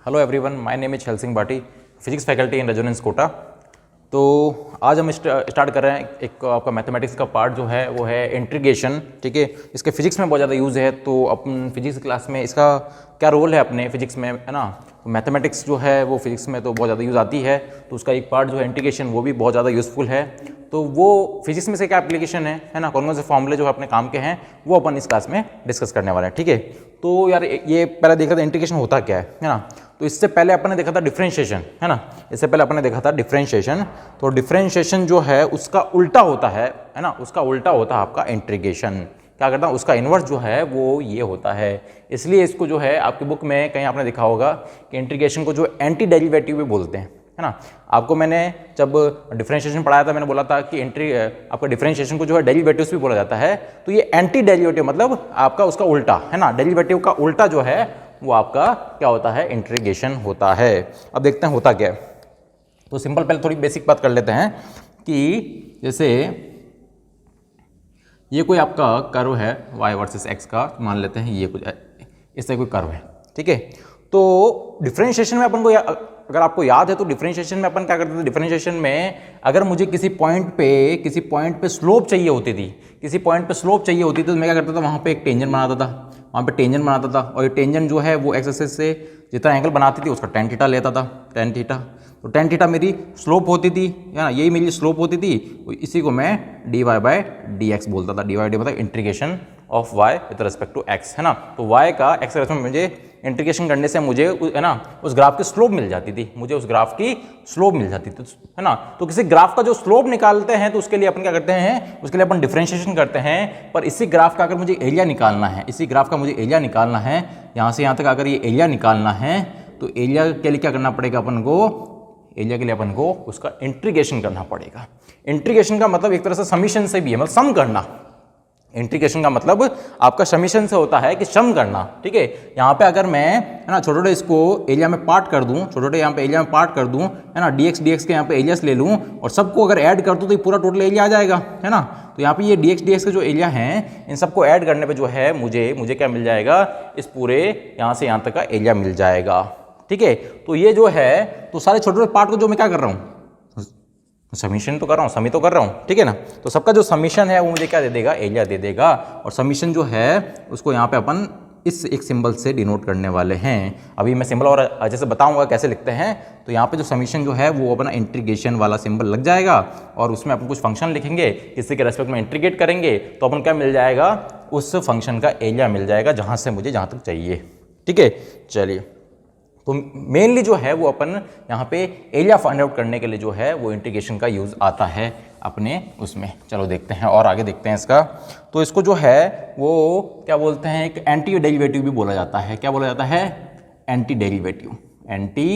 Hello everyone, my name is हल Singh Bhati, physics faculty in Resonance Kota. तो आज हम स्टार्ट कर रहे हैं एक आपका मैथमेटिक्स का पार्ट जो है वो है इंटीग्रेशन। ठीक है, इसके फिजिक्स में बहुत ज़्यादा यूज़ है। तो अपन फिजिक्स क्लास में इसका क्या रोल है अपने फिजिक्स में, है ना। मैथमेटिक्स जो है वो फिजिक्स में तो बहुत ज़्यादा यूज़ आती है, तो उसका एक पार्ट जो है इंटीग्रेशन वो भी बहुत ज़्यादा यूज़फुल है। तो वो फिजिक्स में से क्या एप्लीकेशन है ना, कौन कौन से फॉर्मूले जो अपने काम के हैं वो अपन इस क्लास में डिस्कस करने वाले हैं। ठीक है, तो यार ये पहले देखा था इंटीग्रेशन होता क्या है ना। तो इससे पहले अपन ने देखा था डिफरेंशिएशन, है ना। इससे पहले अपन ने देखा था डिफरेंशिएशन। तो डिफरेंशिएशन जो है उसका उल्टा होता है ना, उसका उल्टा होता है आपका इंटीग्रेशन। क्या करता है, उसका इन्वर्स जो है वो ये होता है। इसलिए इसको जो है आपकी बुक में कहीं आपने देखा होगा कि इंटीग्रेशन को जो एंटी डेरिवेटिव भी बोलते हैं, है ना। आपको मैंने जब डिफरेंशिएशन पढ़ाया था मैंने बोला था कि आपका डिफरेंशिएशन को जो है डेरिवेटिव्स भी बोला जाता है। तो ये एंटी डेरिवेटिव मतलब आपका उसका उल्टा, है ना। डेरिवेटिव का उल्टा जो है वो आपका क्या होता है, इंटीग्रेशन होता है। अब देखते हैं होता क्या है। तो सिंपल पहले थोड़ी बेसिक बात कर लेते हैं कि जैसे ये कोई आपका कर्व है y वर्सेस x का, मान लेते हैं ये कुछ इससे कोई कर्व है। ठीक है, तो डिफरेंशिएशन में अपन को अगर आपको याद है तो डिफरेंशिएशन में अपन क्या करते थे, डिफरेंशिएशन में अगर मुझे किसी पॉइंट पे स्लोप चाहिए होती थी, किसी पॉइंट पे स्लोप चाहिए होती थी, तो मैं क्या करता था, वहाँ पे एक टेंजेंट बनाता था, वहाँ पे टेंजेंट बनाता था। और ये टेंजेंट जो है वो एक्स एक्सिस से जितना एंगल बनाती थी उसका tan थीटा लेता था, tan थीटा। तो tan थीटा मेरी स्लोप होती थी, है ना, यही मेरी स्लोप होती थी। इसी को मैं dy/dx बोलता था। dy मतलब integration of y with respect to x, है ना। तो y का x के रिस्पेक्ट में मुझे इंटीग्रेशन करने से मुझे, है ना, उस ग्राफ की स्लोप मिल जाती थी, मुझे उस ग्राफ की स्लोप मिल जाती थी, है ना। तो किसी ग्राफ का जो स्लोप निकालते हैं तो उसके लिए अपन क्या करते हैं, उसके लिए अपन डिफरेंशिएशन करते हैं। पर इसी ग्राफ का अगर मुझे एरिया निकालना है, इसी ग्राफ का मुझे एरिया निकालना है, यहाँ से यहाँ तक अगर ये एरिया निकालना है तो एरिया के लिए क्या करना पड़ेगा अपन को, एरिया के लिए अपन को उसका इंटीग्रेशन करना पड़ेगा। इंटीग्रेशन का मतलब एक तरह से समीशन से भी है, मतलब सम करना। इंटीग्रेशन का मतलब आपका समीशन से होता है कि सम करना। ठीक है, यहाँ पे अगर मैं, है ना, छोटे छोटे इसको एरिया में पार्ट कर दूँ, छोटे छोटे यहाँ पे एरिया में पार्ट कर दूँ, है ना, dx के यहाँ पे एरियास ले लूँ और सबको अगर ऐड कर दूँ तो ये पूरा टोटल एरिया आ जाएगा, है ना। तो यहाँ पे ये dx के जो एरिया हैं इन सबको ऐड करने पर जो है मुझे क्या मिल जाएगा, इस पूरे यहाँ से यहाँ तक का एरिया मिल जाएगा। ठीक है, तो ये जो है, तो सारे छोटे छोटे पार्ट को जो मैं क्या कर रहा हूँ, समीशन तो कर रहा हूँ, समी तो कर रहा हूँ। ठीक है ना, तो सबका जो समीशन है वो मुझे क्या दे देगा, एरिया दे देगा। और समीशन जो है उसको यहाँ पे अपन इस एक सिंबल से डिनोट करने वाले हैं। अभी मैं सिंबल और अच्छे से बताऊंगा कैसे लिखते हैं। तो यहाँ पे जो समीशन जो है वो अपना इंटीग्रेशन वाला सिंबल लग जाएगा और उसमें अपन कुछ फंक्शन लिखेंगे, किसी के रेस्पेक्ट में इंटीग्रेट करेंगे तो अपन क्या मिल जाएगा, उस फंक्शन का एरिया मिल जाएगा जहाँ से मुझे जहाँ तक चाहिए। ठीक है, चलिए, तो मेनली जो है वो अपन यहाँ पे एरिया फाइंड आउट करने के लिए जो है वो इंटीग्रेशन का यूज़ आता है अपने उसमें। चलो देखते हैं और आगे देखते हैं इसका। तो इसको जो है वो क्या बोलते हैं, एक एंटी डेरिवेटिव भी बोला जाता है। क्या बोला जाता है, anti derivative. Anti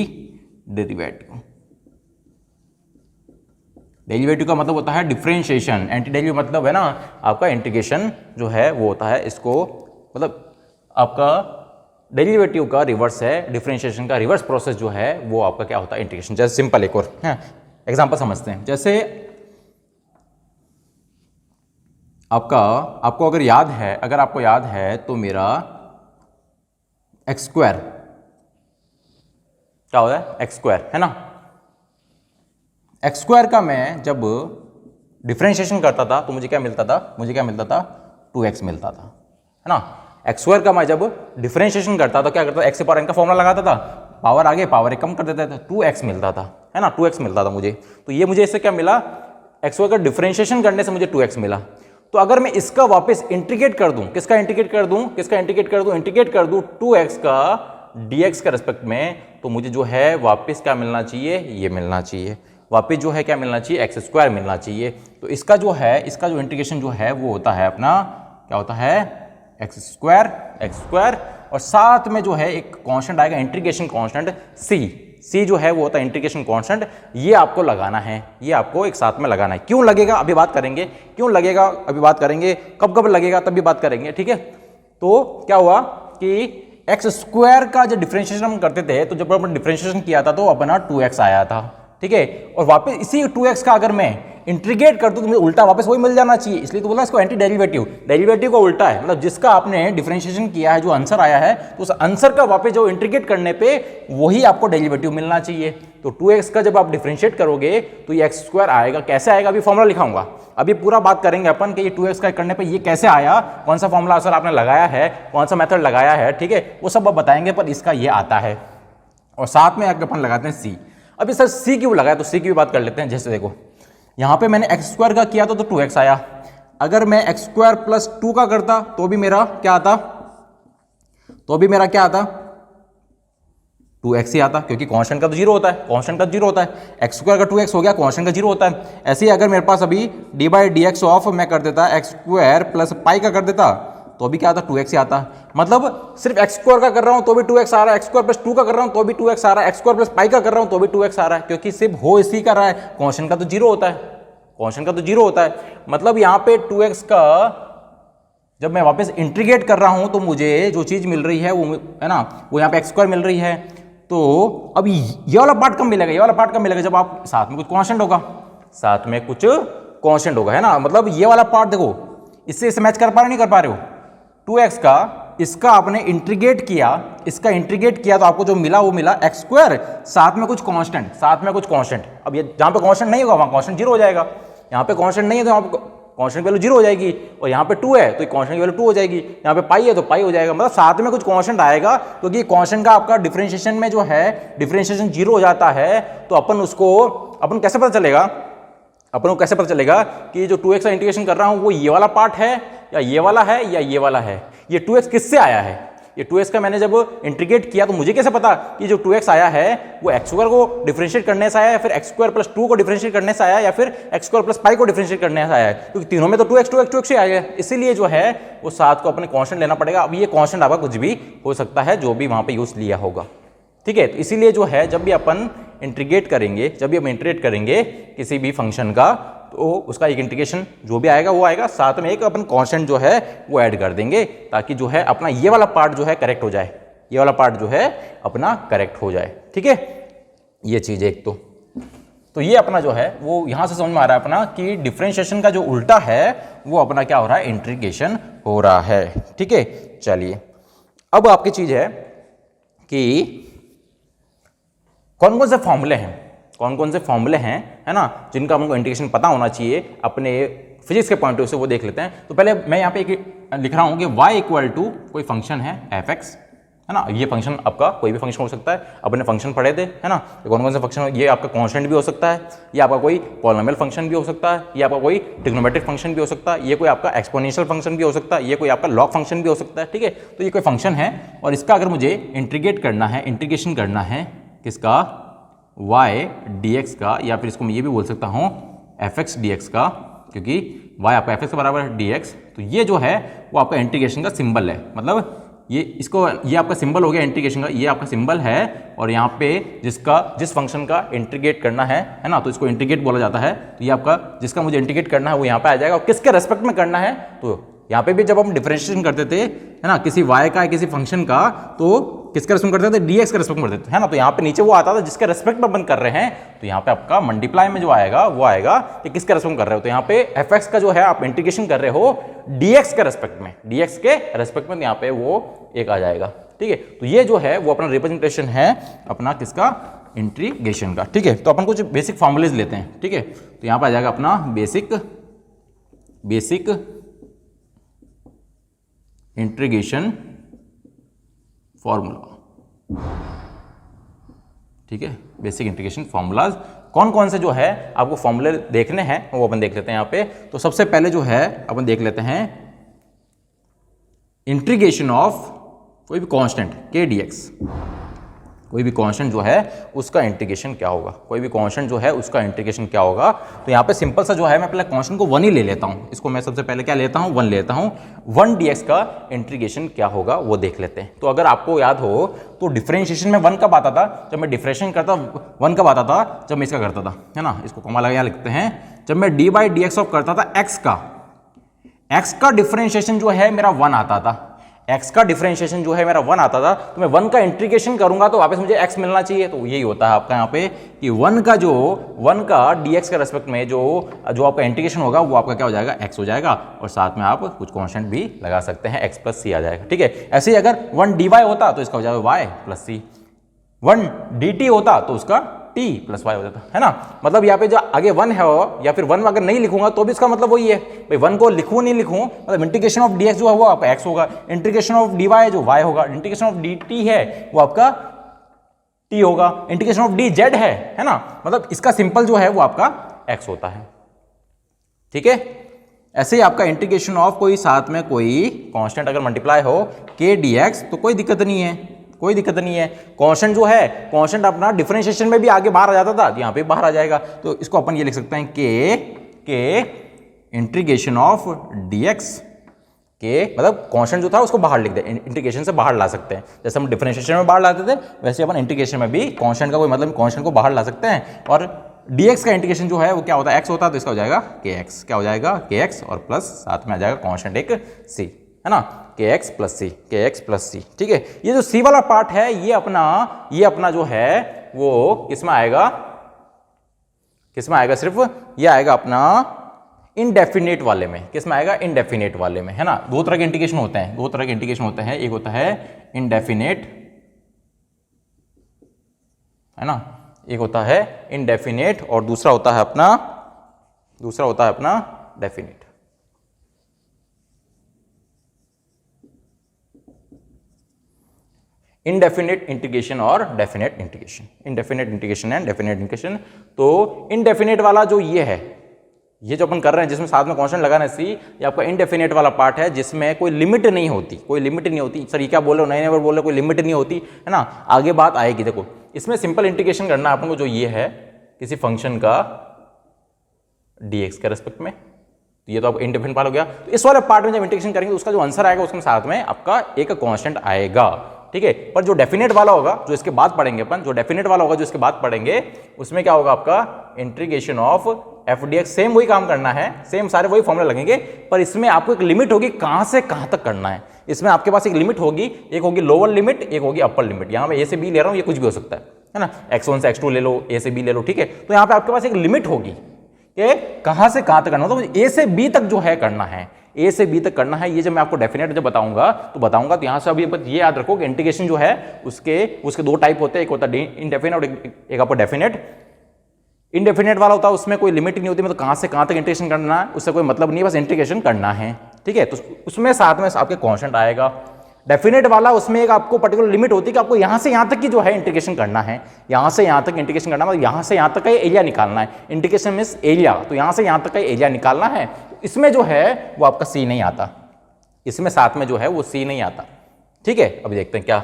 derivative, derivative का मतलब होता है डिफरेंशिएशन। एंटी डेरिवेटिव मतलब है ना आपका इंटीग्रेशन जो है वो होता है, इसको मतलब आपका डेरिवेटिव का रिवर्स है, डिफरेंशिएशन का रिवर्स प्रोसेस जो है वो आपका क्या होता है, इंटीग्रेशन। जैसे सिंपल एक और एग्जांपल समझते हैं। जैसे आपको अगर याद है, अगर आपको याद है तो मेरा एक्स स्क्वायर क्या होता है, एक्स स्क्वायर, है ना। एक्स स्क्वायर का मैं जब डिफरेंशिएशन करता था तो मुझे क्या मिलता था, मुझे क्या मिलता था, 2x मिलता था, है ना। एक्स स्क्वायर का मैं जब डिफरेंशिएशन करता तो क्या करता था, एक्स पावर n का फॉर्मूला लगाता था, पावर आगे पावर एक कम कर देता था, 2x मिलता था, है ना, 2x मिलता था मुझे। तो ये मुझे इससे क्या मिला, एक्स स्क्वायर का डिफरेंशिएशन करने से मुझे 2x मिला। तो अगर मैं इसका वापस इंटीग्रेट कर दूं, किसका इंटीग्रेट कर दूं, किसका इंटीग्रेट कर दूं, इंटीग्रेट कर दूं 2x का dx का रिस्पेक्ट में, तो मुझे जो है वापस क्या मिलना चाहिए, ये मिलना चाहिए, वापस जो है क्या मिलना चाहिए, एक्स स्क्वायर मिलना चाहिए। तो इसका जो है, इसका जो इंटीग्रेशन जो है वो होता है अपना क्या होता है, एक्स स्क्वायर और साथ में जो है एक कांस्टेंट आएगा, इंटीग्रेशन कांस्टेंट c जो है वो होता है इंटीग्रेशन कांस्टेंट। ये आपको लगाना है, ये आपको एक साथ में लगाना है। क्यों लगेगा अभी बात करेंगे, क्यों लगेगा अभी बात करेंगे, कब कब लगेगा तब भी बात करेंगे। ठीक है, तो क्या हुआ कि एक्स स्क्वायर का जब डिफरेंशिएशन हम करते थे तो जब अपन डिफरेंशिएशन किया था तो अपना 2x आया था। ठीक है, और वापस इसी 2x का अगर मैं इंटीग्रेट कर दूं तो मुझे उल्टा वापस वही मिल जाना चाहिए, इसलिए तो बोला इसको एंटी डेरिवेटिव। डेरिवेटिव का उल्टा है, मतलब जिसका आपने डिफरेंशिएशन किया है, जो आंसर आया है, तो उस आंसर का वापस जो इंटीग्रेट करने पे वही आपको डेरिवेटिव मिलना चाहिए। तो 2x का जब आप डिफरेंशिएट करोगे तो ये x² आएगा। कैसे आएगा अभी फॉर्मूला लिखाऊंगा, अभी पूरा बात करेंगे अपन कि ये 2x का करने पे ये कैसे आया, कौन सा फॉर्मूला सर आपने लगाया है, कौन सा मेथड लगाया है, ठीक है, वो सब आप बताएंगे, पर इसका ये आता है। और साथ में आगे अपन लगाते हैं c। अभी सर c क्यों लगाया, तो c की भी बात कर लेते हैं। जैसे देखो यहां पे मैंने x² का किया तो 2x आया, अगर मैं x² + 2 का करता तो भी मेरा क्या आता, 2x ही आता, क्योंकि कांस्टेंट का तो 0 होता है, कांस्टेंट का 0 होता है, x² का 2x हो गया, कांस्टेंट का 0 होता है। ऐसे ही अगर मेरे पास अभी d/dx ऑफ मैं कर देता x² + पाई का कर देता तो भी क्या आता, 2x ही आता। मतलब सिर्फ x² का कर रहा हूं तो भी 2x आ रहा है, x² + 2 का कर रहा हूं तो भी 2x आ रहा है, x² + पाई का कर रहा हूं तो भी 2x आ रहा है, क्योंकि सिर्फ हो इसी का रहा है, कांस्टेंट का तो 0 होता है, कांस्टेंट का तो 0 होता है। मतलब यहाँ पे 2x का जब मैं वापस इंटीग्रेट कर रहा हूं तो मुझे जो चीज मिल रही है वो है ना, वो यहाँ पे x² मिल रही है। तो अब ये वाला पार्ट कब मिलेगा, ये वाला पार्ट कब मिलेगा, जब आप साथ में कुछ कांस्टेंट होगा, साथ में कुछ कांस्टेंट होगा, है ना। मतलब ये वाला पार्ट देखो, इससे मैच कर पा रहे नहीं कर पा रहे हो, 2x का इसका आपने इंटीग्रेट किया, इसका इंटीग्रेट किया तो आपको जो मिला वो मिला x², साथ में कुछ कांस्टेंट, साथ में कुछ कांस्टेंट। अब ये जहां पे कांस्टेंट नहीं होगा वहां कांस्टेंट 0 हो जाएगा, यहाँ पे कांस्टेंट नहीं है तो यहाँ कांस्टेंट की वैल्यू 0 हो जाएगी, और यहाँ पे 2 है तो कांस्टेंट की वैल्यू 2 हो जाएगी, यहाँ पे पाई है तो पाई हो जाएगा। मतलब साथ में कुछ कांस्टेंट आएगा, क्योंकि कांस्टेंट का आपका डिफरेंशिएशन में जो है डिफरेंशिएशन 0 हो जाता है, तो अपन कैसे पता चलेगा, अपन को कैसे पता चलेगा कि जो 2x का इंटीग्रेशन कर रहा हूं वो ये वाला पार्ट है या ये वाला है या ये वाला है, ये 2x किससे आया है, ये 2x का मैंने जब इंटीग्रेट किया तो मुझे कैसे पता कि जो 2x आया है वो x² को डिफरेंशिएट करने से आया, या फिर x² + 2 को डिफरेंशिएट करने से आया, या फिर x² + पाई को डिफरेंशिएट करने से आया है, क्योंकि तीनों में तो 2x ही आया है, इसीलिए जो है वो साथ को अपने कांस्टेंट लेना पड़ेगा। अब ये कांस्टेंट आपका कुछ भी हो सकता है, जो भी वहां पे यूज लिया होगा, ठीक है। तो इसीलिए जो है जब भी अपन इंटीग्रेट करेंगे, जब भी हम इंटीग्रेट करेंगे किसी भी फंक्शन का, तो उसका एक इंटीग्रेशन जो भी आएगा वो आएगा, साथ में एक अपन कांस्टेंट जो है वो ऐड कर देंगे, ताकि जो है अपना ये वाला पार्ट जो है करेक्ट हो जाए, ये वाला पार्ट जो है अपना करेक्ट हो जाए, ठीक है। ये चीज एक तो ये अपना जो है वो यहां से समझ में आ रहा है अपना कि डिफरेंशिएशन का जो उल्टा है वो अपना क्या हो रहा है, इंटीग्रेशन हो रहा है, ठीक है। चलिए अब आपकी चीज है कि कौन कौन से फॉर्मूले हैं, कौन कौन से फॉर्मूले हैं, है ना, जिनका हमको इंटीग्रेशन पता होना चाहिए अपने फिजिक्स के पॉइंट ऑफ व्यू से, वो देख लेते हैं। तो पहले मैं यहाँ पे एक लिख रहा हूँ कि y = कोई फंक्शन है f(x), है ना, ये फंक्शन आपका कोई भी फंक्शन हो सकता है, अपने फंक्शन पढ़े थे, है ना, कौन कौन से फंक्शन, ये आपका कांस्टेंट भी हो सकता है, ये आपका कोई पॉलिनोमियल फंक्शन भी हो सकता है, ये आपका कोई ट्रिग्नोमेट्रिक फंक्शन भी हो सकता है, ये कोई आपका एक्सपोनेंशियल फंक्शन भी हो सकता है, ये कोई आपका लॉग फंक्शन भी हो सकता है, ठीक है। तो ये कोई फंक्शन है और इसका अगर मुझे इंटीग्रेट करना है, इंटीग्रेशन करना है किसका, y dx का, या फिर इसको मैं ये भी बोल सकता हूँ fx dx का, क्योंकि y आपका fx के बराबर है dx, तो ये जो है वो आपका इंटीग्रेशन का सिंबल है। मतलब ये आपका सिंबल हो गया इंटीग्रेशन का, ये आपका सिंबल है, और यहाँ पे जिस फंक्शन का इंटीग्रेट करना है ना, तो इसको इंटीग्रेट बोला जाता है। तो ये आपका जिसका मुझे इंटीग्रेट करना है वो यहाँ पे आ जाएगा, और किसके रेस्पेक्ट में करना है, तो यहाँ पे भी जब हम डिफरेंशिएशन करते थे, है ना, किसी y का किसी फंक्शन का, तो किसके रेस्पेक्ट करते थे, dx के रेस्पेक्ट में करते थे, है ना। तो यहाँ पे नीचे वो आता था जिसके रेस्पेक्ट में अपन कर रहे हैं, तो यहाँ पे आपका मल्टीप्लाई में जो आएगा वो आएगा कि किसके रेस्पेक्ट में कर रहे हो, तो यहाँ पे fx का जो है आप इंटीग्रेशन कर रहे हो dx के रेस्पेक्ट में, dx के रेस्पेक्ट में, यहाँ पे वो एक आ जाएगा, ठीक है। तो ये जो है वो अपना रिप्रेजेंटेशन है अपना किसका, इंटीग्रेशन का, ठीक है। तो अपन कुछ बेसिक फॉर्मूलेज लेते हैं, ठीक है। तो यहाँ पे आ जाएगा अपना बेसिक इंटीग्रेशन फॉर्मूला, ठीक है। बेसिक इंटीग्रेशन फॉर्मूलाज कौन कौन से जो है आपको फॉर्मूले देखने हैं वो अपन देख लेते हैं यहाँ पे। तो सबसे पहले जो है अपन देख लेते हैं इंटीग्रेशन ऑफ कोई भी कांस्टेंट k dx, कोई भी कांस्टेंट जो है उसका इंटीग्रेशन क्या होगा, कोई भी कांस्टेंट जो है उसका इंटीग्रेशन क्या होगा। तो यहाँ पे सिंपल सा जो है मैं पहले कांस्टेंट को 1 ही ले लेता हूँ, इसको मैं सबसे पहले क्या लेता हूँ, 1 लेता हूँ। 1 dx का इंटीग्रेशन क्या होगा वो देख लेते हैं। तो अगर आपको याद हो तो डिफरेंशिएशन में 1 कब आता था, जब मैं डिफरेंशिएशन करता 1 कब आता था, जब मैं इसका करता था, है ना, इसको कॉमा लगा यहाँ लिखते हैं, जब मैं d/dx ऑफ करता था x का डिफरेंशिएशन जो है मेरा 1 आता था। x का डिफरेंशिएशन जो है मेरा 1 आता था, तो मैं 1 का इंटीग्रेशन करूंगा तो वापस मुझे x मिलना चाहिए। तो यही होता है आपका यहाँ पे कि 1 का dx के रेस्पेक्ट में जो आपका इंटीग्रेशन होगा वो आपका क्या हो जाएगा, x हो जाएगा, और साथ में आप कुछ कांस्टेंट भी लगा सकते हैं, x प्लस सी आ जाएगा। ठीक है, ऐसे ही अगर 1 dy होता तो इसका हो जाएगा y प्लस सी, 1 dt होता तो उसका t प्लस वाई हो जाता है ना। मतलब यहाँ पे जो आगे 1 है या फिर 1 अगर नहीं लिखूंगा तो भी इसका मतलब वही है भाई, 1 को लिखूं नहीं लिखूं, मतलब इंटीग्रेशन ऑफ dx जो है वो आपका x होगा, इंटीग्रेशन ऑफ dy जो y होगा, इंटीग्रेशन ऑफ dt है वो आपका t होगा, इंटीग्रेशन ऑफ dz है ना, मतलब इसका सिंपल जो है वो आपका x होता है। ठीक है, ऐसे ही आपका इंटीग्रेशन ऑफ कोई साथ में कोई कांस्टेंट अगर मल्टीप्लाई हो k dx तो कोई दिक्कत नहीं है, कोई दिक्कत नहीं है। कांस्टेंट जो है, कांस्टेंट अपना डिफरेंशिएशन में भी आगे बाहर आ जाता था, यहाँ पे बाहर आ जाएगा, तो इसको अपन ये लिख सकते हैं के इंटीग्रेशन ऑफ dx के, मतलब कांस्टेंट जो था उसको बाहर लिख दे, इंटीग्रेशन से बाहर ला सकते हैं, जैसे हम डिफरेंशिएशन में बाहर लाते थे वैसे अपन इंटीग्रेशन में भी कांस्टेंट का कोई मतलब कांस्टेंट को बाहर ला सकते हैं, और dx का इंटीग्रेशन जो है वो क्या होता है, x होता है, तो इसका हो जाएगा kx, क्या हो जाएगा kx, और प्लस साथ में आ जाएगा कांस्टेंट एक c, है ना, kx प्लस सी, kx प्लस सी। ठीक है, ये जो c वाला पार्ट है ये अपना जो है वो किसमें आएगा, सिर्फ ये आएगा अपना इनडेफिनेट वाले में, किसमें आएगा, इनडेफिनेट वाले में, है ना। दो तरह के इंटीग्रेशन होते हैं, एक होता है इनडेफिनेट, है ना, एक होता है इनडेफिनेट और दूसरा होता है अपना डेफिनेट। इनडेफिनेट इंटीग्रेशन और definite integration, indefinite integration and definite integration. तो इनडेफिनेट वाला जो ये है, ये जो अपन कर रहे हैं जिसमें साथ में कांस्टेंट लगाना है सी, ये आपका इनडेफिनेट वाला पार्ट है जिसमें कोई लिमिट नहीं होती, सर ये क्या बोल रहे हो, नए बोल रहे कोई लिमिट नहीं होती, है ना, आगे बात आएगी। देखो इसमें सिंपल इंटीग्रेशन करना है अपन को, जो ये है किसी फंक्शन का dx के रेस्पेक्ट में, तो ये तो आपका इंडेफिनेट पार्ट हो गया। तो इस वाले पार्ट में जब इंटीग्रेशन करेंगे तो उसका जो आंसर आएगा उसके साथ में आपका एक कांस्टेंट आएगा। ठीक है, पर जो डेफिनेट वाला होगा जो इसके बाद पढ़ेंगे अपन, उसमें क्या होगा, आपका integration of F D x, same वही काम करना है, सेम सारे वही फॉर्मूला लगेंगे, पर इसमें आपको एक लिमिट होगी कहां से कहां तक करना है। इसमें आपके पास एक लिमिट होगी, एक होगी लोअर लिमिट, एक होगी अपर लिमिट। यहां मैं ए से बी ले रहा हूं, ये कुछ भी हो सकता है ना, x1 से x2 ले लो, ए से बी ले लो, ठीक है। तो यहां पे आपके पास एक लिमिट होगी कि कहां से कहां तक करना, तो ए से बी तक जो है करना है, ए से बी तक करना है। ये जब मैं आपको डेफिनेट जब बताऊंगा तो यहां से अभी ये याद रखो कि इंटीग्रेशन जो है उसके दो टाइप होते हैं, एक होता है इनडेफिनेट और एक आपको डेफिनेट। इनडेफिनेट वाला होता है उसमें कोई लिमिट नहीं होती, मतलब कहां से कहां तक इंटीग्रेशन करना है उससे कोई मतलब नहीं, बस इंटीग्रेशन करना है, ठीक है। तो उसमें साथ में आपके कांस्टेंट आएगा। डेफिनेट वाला उसमें एक आपको पर्टिकुलर लिमिट होती है कि आपको यहां से यहां तक की जो है इंटीग्रेशन करना है, यहां से यहां तक इंटीग्रेशन करना, मतलब यहां से यहां तक का एरिया निकालना है। इंटीग्रेशन मींस एरिया, तो यहां से यहां तक का एरिया निकालना है। इसमें जो है वो आपका सी नहीं आता, इसमें साथ में जो है वो सी नहीं आता, ठीक है। अभी देखते हैं क्या,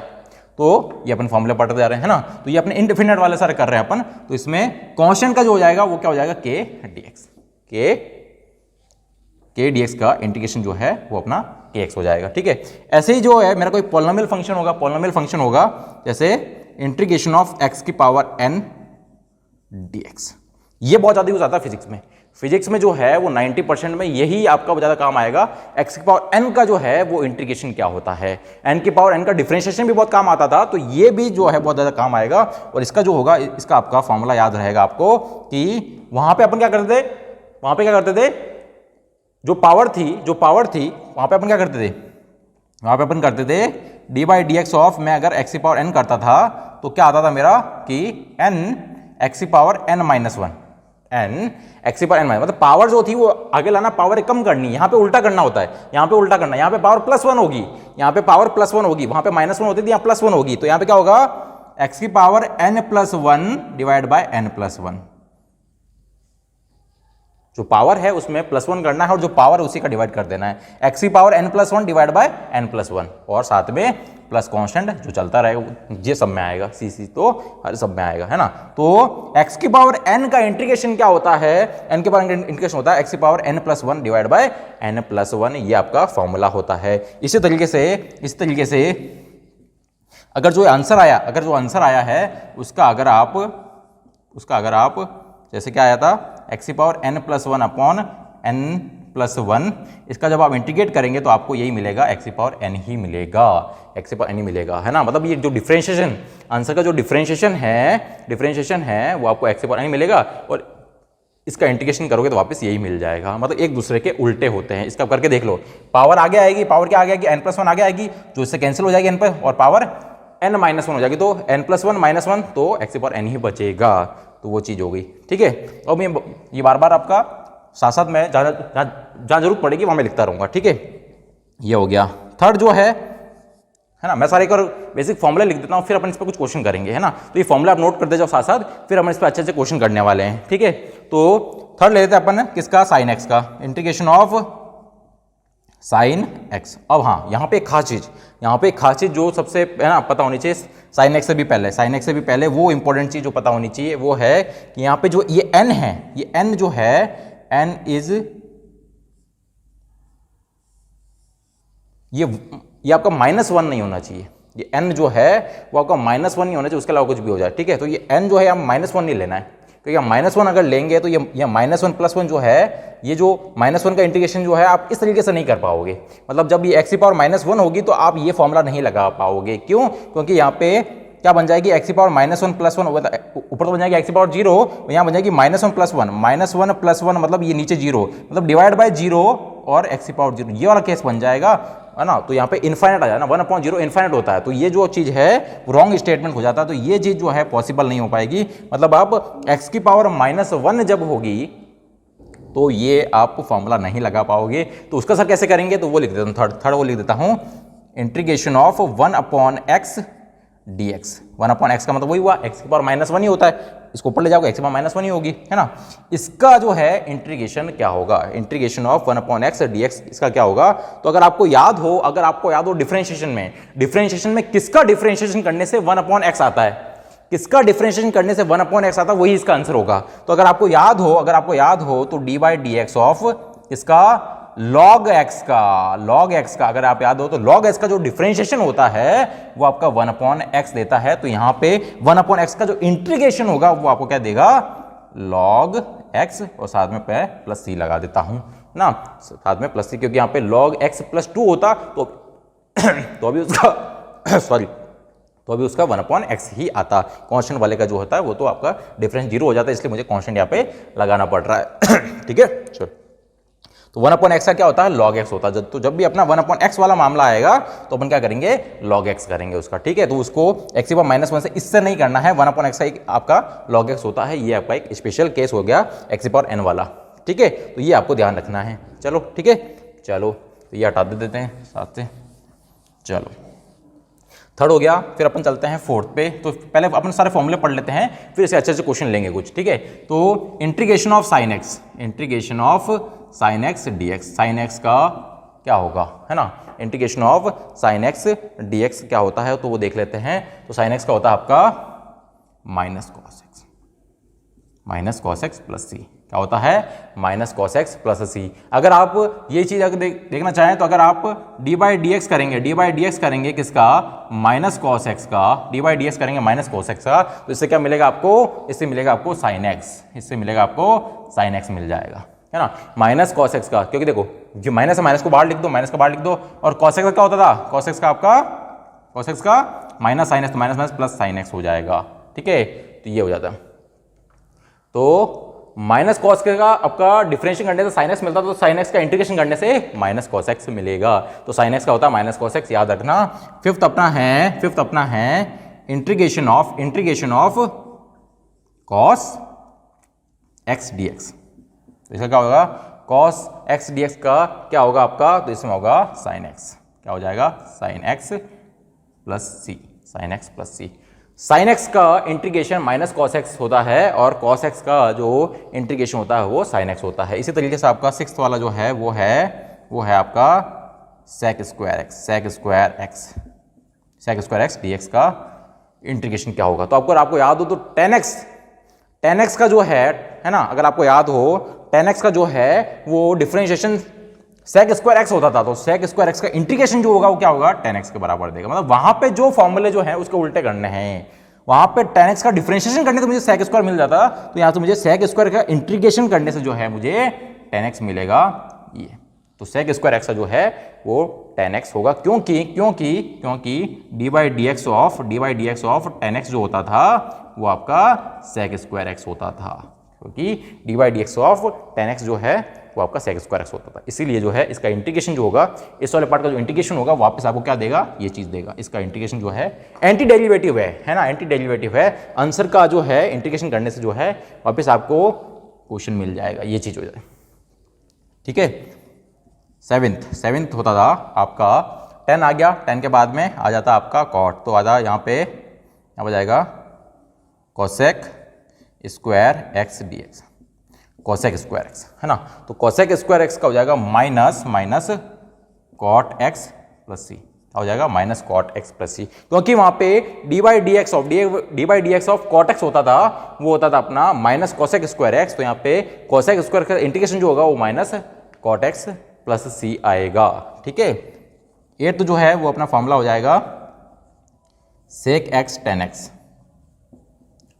तो ये अपन फॉर्मूला पढ़ते जा रहे हैं ना, तो ये अपने इनडेफिनेट वाले सारे कर रहे हैं अपन। तो इसमें कांस्टेंट का जो हो जाएगा वो क्या हो जाएगा, के डीएक्स, के डीएक्स का इंटीग्रेशन जो है वो अपना के एक्स हो जाएगा, ठीक है। ऐसे ही जो है मेरा कोई पॉलिनोमियल फंक्शन होगा, जैसे इंटीग्रेशन ऑफ एक्स की पावर एन डीएक्स। ये बहुत ज्यादा यूज आता है फिजिक्स में जो है वो 90% में यही आपका ज्यादा काम आएगा। एक्स की पावर एन का जो है वो इंटीग्रेशन क्या होता है, एन की पावर एन का डिफरेंशिएशन भी बहुत काम आता था, तो ये भी जो है बहुत ज्यादा काम आएगा। और इसका जो होगा, इसका आपका फॉर्मूला याद रहेगा आपको कि वहां पे अपन क्या करते थे, जो पावर थी वहां पे अपन क्या करते थे, वहां पे अपन करते थे D by d x of, मैं अगर एक्स की पावर एन करता था तो क्या आता था मेरा कि एन एक्स की power n minus one, n x की पावर एन माइनस, मतलब पावर जो थी वो आगे लाना, पावर कम करनी, यहाँ पे उल्टा करना होता है, यहाँ पे पावर प्लस वन होगी, यहाँ पे पावर प्लस वन होगी, वहां पे माइनस वन होती थी, यहाँ प्लस वन होगी। तो यहाँ पे क्या होगा, एक्स की power n plus one divide by n plus one. जो पावर है उसमें प्लस वन करना है और जो पावर उसी का डिवाइड कर देना है, एक्स की power n plus one divide by n plus one, और साथ में प्लस कांस्टेंट जो चलता रहेगा, ये सब में आएगा, सी तो हर सब में आएगा, है ना। तो एक्स की पावर एन का इंटीग्रेशन क्या होता है, एन के पावर इंटीग्रेशन होता है एक्स की power n plus one divide by n plus one, ये आपका फॉर्मूला होता है। इसी तरीके से अगर जो आंसर आया है उसका अगर आप जैसे क्या आया था, एक्स की power n plus one upon n plus 1, इसका जब आप इंटीग्रेट करेंगे तो आपको यही मिलेगा x की पावर n ही मिलेगा, x की पावर n ही मिलेगा, है ना। मतलब ये जो डिफरेंशिएशन, आंसर का जो डिफरेंशिएशन है वो आपको x की पावर n मिलेगा और इसका इंटीग्रेशन करोगे तो वापस यही मिल जाएगा। मतलब एक दूसरे के उल्टे होते हैं। इसका करके देख लो, पावर आगे आएगी, पावर क्या आगे आएगी, n+1 आगे आएगी, जो इससे कैंसिल हो जाएगी n पर, और पावर n-1 हो जाएगी, तो n+1 -1 तो x की पावर n ही बचेगा। तो वो चीज़ हो गई, ठीक है। और मैं ये बार बार आपका साथ साथ में जहाँ जरूरत पड़ेगी वहाँ मैं लिखता रहूँगा, ठीक है। ये हो गया। थर्ड जो है ना, मैं सारे एक और बेसिक फॉर्मूला लिख देता हूँ, फिर अपन इस पर कुछ क्वेश्चन करेंगे, है ना। तो ये फॉर्मूला आप नोट करते जाओ साथ साथ, फिर हम इस पर अच्छे अच्छे क्वेश्चन करने वाले हैं, ठीक है। तो थर्ड ले लेते हैं अपन किसका, साइन एक्स का, इंटीग्रेशन ऑफ साइन एक्स। अब हाँ, यहाँ पे एक खास चीज जो सबसे, है ना, पता होनी चाहिए साइन एक्स से भी पहले वो इंपॉर्टेंट चीज जो पता होनी चाहिए वो है कि यहाँ पे जो ये n है, ये n जो है, n इज ये आपका -1 नहीं होना चाहिए। ये n जो है वो आपका -1 नहीं होना चाहिए, उसके अलावा कुछ भी हो जाए, ठीक है। तो ये n जो है आप -1 नहीं लेना है, क्योंकि आप -1 अगर लेंगे तो ये -1 + 1 जो है, ये जो -1 का इंटीग्रेशन जो है आप इस तरीके से नहीं कर पाओगे। मतलब जब ये x की पावर -1 होगी तो आप ये फॉर्मूला नहीं लगा पाओगे। क्यों? क्योंकि यहाँ पे क्या बन जाएगी, x की पावर -1 + 1, ऊपर तो बन जाएगी x की पावर 0, यहाँ बन जाएगी -1 + 1, -1 + 1 मतलब ये नीचे 0, मतलब डिवाइड बाय 0 और x की पावर 0, ये वाला केस बन जाएगा, है ना। तो यहाँ पे इन्फाइनाइट आ जाए ना, 1/0 इन्फाइनाइट होता है, तो ये जो चीज़ है रॉन्ग स्टेटमेंट हो जाता है, तो ये चीज़ जो है पॉसिबल नहीं हो पाएगी। मतलब आप x की पावर -1 जब होगी तो ये आप फॉर्मूला नहीं लगा पाओगे। तो उसका सर कैसे करेंगे, तो वो लिख देता हूँ, थर्ड वो लिख देता हूँ, integration of 1/x dx। 1/x का मतलब वही हुआ, x की पावर -1 ही होता है, इसको ऊपर ले जाओगे x की पावर -1 ही होगी, है ना। इसका जो है इंटीग्रेशन क्या होगा, इंटीग्रेशन ऑफ 1/x dx, इसका क्या होगा। तो अगर आपको याद हो डिफरेंशिएशन में किसका डिफरेंशिएशन करने से 1/x आता है, किसका डिफरेंशिएशन करने से 1/x आता है, वही इसका आंसर होगा। तो अगर आपको याद हो तो d/dx ऑफ इसका log x का अगर आप याद हो तो log x का जो डिफरेंशिएशन होता है वो आपका 1/x देता है। तो यहां पे 1/x का जो इंटीग्रेशन होगा वो आपको क्या देगा, log x, और साथ में पे प्लस c लगा देता हूं ना, साथ में प्लस c, क्योंकि यहां पे log x + 2 होता तो अभी उसका तो अभी उसका 1/x ही आता। कांस्टेंट वाले का जो होता है वो तो आपका डिफरेंस 0 हो जाता है, इसलिए मुझे कांस्टेंट यहाँ पे लगाना पड़ रहा है, ठीक है। चलो, तो 1/x का क्या होता है, log x होता है। तो जब भी अपना 1/x वाला मामला आएगा तो अपन क्या करेंगे, log x करेंगे उसका, ठीक है। तो उसको x की पावर -1 से इससे नहीं करना है, 1/x का एक आपका log x होता है, ये आपका एक स्पेशल केस हो गया x की पावर n वाला, ठीक है। तो ये आपको ध्यान रखना है। चलो ठीक है, चलो तो ये हटा देते हैं साथ से। चलो थर्ड हो गया, फिर अपन चलते हैं फोर्थ पे। तो पहले अपन सारे फॉर्मूले पढ़ लेते हैं, फिर इससे अच्छे क्वेश्चन लेंगे कुछ, ठीक है। तो integration of sine x dx, sine x का क्या होगा, है ना। Integration of sine x dx क्या होता है तो वो देख लेते हैं। तो साइन एक्स का होता है आपका माइनस कॉस एक्स प्लस सी। क्या होता है, माइनस कॉस एक्स प्लस सी। अगर आप ये चीज अगर देखना चाहें तो अगर आप d/dx करेंगे किसका, माइनस कॉस एक्स का, d/dx करेंगे माइनस कॉस एक्स का, तो इससे क्या मिलेगा आपको, इससे मिलेगा आपको साइन एक्स मिल जाएगा, है ना। माइनस कॉस एक्स का, क्योंकि देखो जो माइनस है माइनस को बाहर लिख दो, और कॉस एक्स का क्या होता था, कॉस एक्स का माइनस साइन एक्स, तो माइनस प्लस साइन एक्स हो जाएगा, ठीक है। तो ये हो जाता है। तो माइनस कॉस का आपका डिफरेंशिएशन करने से साइन एक्स मिलता, तो साइन एक्स का इंटीग्रेशन करने से माइनस कॉस एक्स मिलेगा। तो साइन एक्स का होता है माइनस कॉस एक्स, याद रखना। फिफ्थ अपना है integration of cos x d x. इसका क्या होगा, कॉस एक्स डीएक्स का क्या होगा आपका, तो इसमें होगा साइन एक्स। क्या हो जाएगा, साइन एक्स प्लस सी। साइन एक्स का इंटीग्रेशन माइनस कॉस एक्स होता है, और कॉस एक्स का जो इंटीग्रेशन होता है वो साइन एक्स होता है। इसी तरीके से आपका सिक्स्थ वाला जो है वो है आपका सेक स्क्वायर एक्स डीएक्स का इंटीग्रेशन क्या होगा। तो आपको याद हो तो टेन एक्स का जो है ना, अगर आपको याद हो टेन एक्स का जो है वो डिफरेंशिएशन सेक स्क्वायर एक्स होता था, तो सेक स्क्वायर एक्स का इंटीग्रेशन जो होगा वो क्या होगा, टेन एक्स के बराबर देगा। मतलब वहां पे जो फॉर्मूले जो है उसके उल्टे करने हैं। वहां पे टेन एक्स का डिफरेंशिएशन करने से मुझे सेक स्क्वायर मिल जाता, तो यहां से मुझे सेक स्क्वायर का इंटीग्रेशन करने से जो है मुझे टेन एक्स मिलेगा। ये, तो sec स्क्वायर एक्स का जो है वो 10x होगा, क्योंकि क्योंकि क्योंकि D by d x of 10x जो होता था वो आपका sec स्क्वायर एक्स होता था, क्योंकि D by d x of 10x जो है वो आपका sec स्क्वायर एक्स होता था। इसीलिए जो है इसका इंटीग्रेशन जो होगा, इस वाले पार्ट का जो इंटीग्रेशन होगा वापस आपको क्या देगा, ये चीज देगा। इसका इंटीग्रेशन जो है एंटी डेरिवेटिव है ना, एंटी डेरिवेटिव है। आंसर का जो है इंटीग्रेशन करने से जो है वापस आपको क्वेश्चन मिल जाएगा, ये चीज हो जाए। ठीक है, सेवेंथ होता था आपका 10 आ गया, 10 के बाद में आ जाता आपका कॉट, तो आधा यहाँ पे जाएगा cosec square x d x, cosec square x है ना। तो कोसेक स्क्वायर एक्स का हो जाएगा minus cot x plus c, हो जाएगा minus cot x plus c, क्योंकि वहां पे d by d x of cot x होता था, वो होता था अपना माइनस कोसेक स्क्वायर एक्स। तो यहाँ पे कोसेक स्क्वायर का इंटीग्रेशन जो होगा वो माइनस कॉट एक्स प्लस सी आएगा। ठीक है, 8 जो है वो अपना फॉर्मूला हो जाएगा सेक एक्स 10x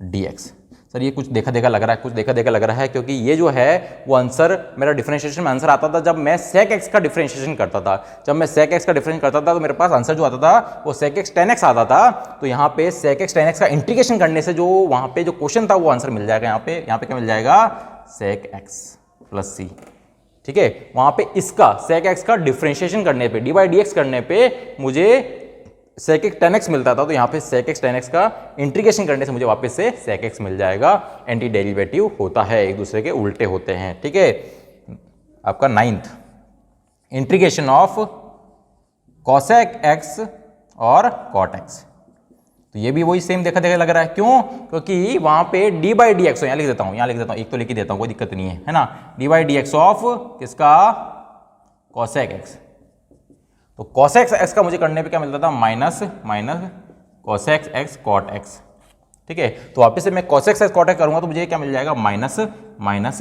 dx। सर ये कुछ देखा देखा लग रहा है, क्योंकि ये जो है वो आंसर मेरा डिफरेंशिएशन में आंसर आता था जब मैं सेक एक्स का डिफरेंशिएशन करता था। जब मैं सेक एक्स का डिफरेंशिएशन करता था तो मेरे पास आंसर जो आता था वो सेक एक्स 10x आता था। तो यहाँ पे सेक एक्स 10x का इंटीग्रेशन करने से जो वहां पे जो क्वेश्चन था वो आंसर मिल जाएगा। यहाँ पे क्या मिल जाएगा, सेक एक्स प्लस सी। ठीक है, वहां पे इसका सेक एक्स का डिफरेंशिएशन करने पे, डी बाई डी एक्स करने पे मुझे सेक एक्स 10x मिलता था, तो यहाँ पे सेक एक्स 10x का इंटीग्रेशन करने से मुझे वापस से सेक एक्स मिल जाएगा। एंटी डेरिवेटिव होता है, एक दूसरे के उल्टे होते हैं। ठीक है, आपका 9th integration of cosec x और कॉट एक्स, तो ये भी वही सेम देखा देखा लग रहा है। क्यों, क्योंकि वहां पे डी बाई डी एक्स, यहाँ लिख देता हूं, एक तो लिख ही देता हूं, कोई दिक्कत नहीं है ना। D by d x of किसका, कोसेक एक्स, तो कोसेक एक्स का मुझे करने पे क्या मिलता था, minus cosec x cot x. ठीक है, तो वापस से मैं कोसेक एक्स कॉट एक्स करूंगा तो मुझे क्या मिल जाएगा, माइनस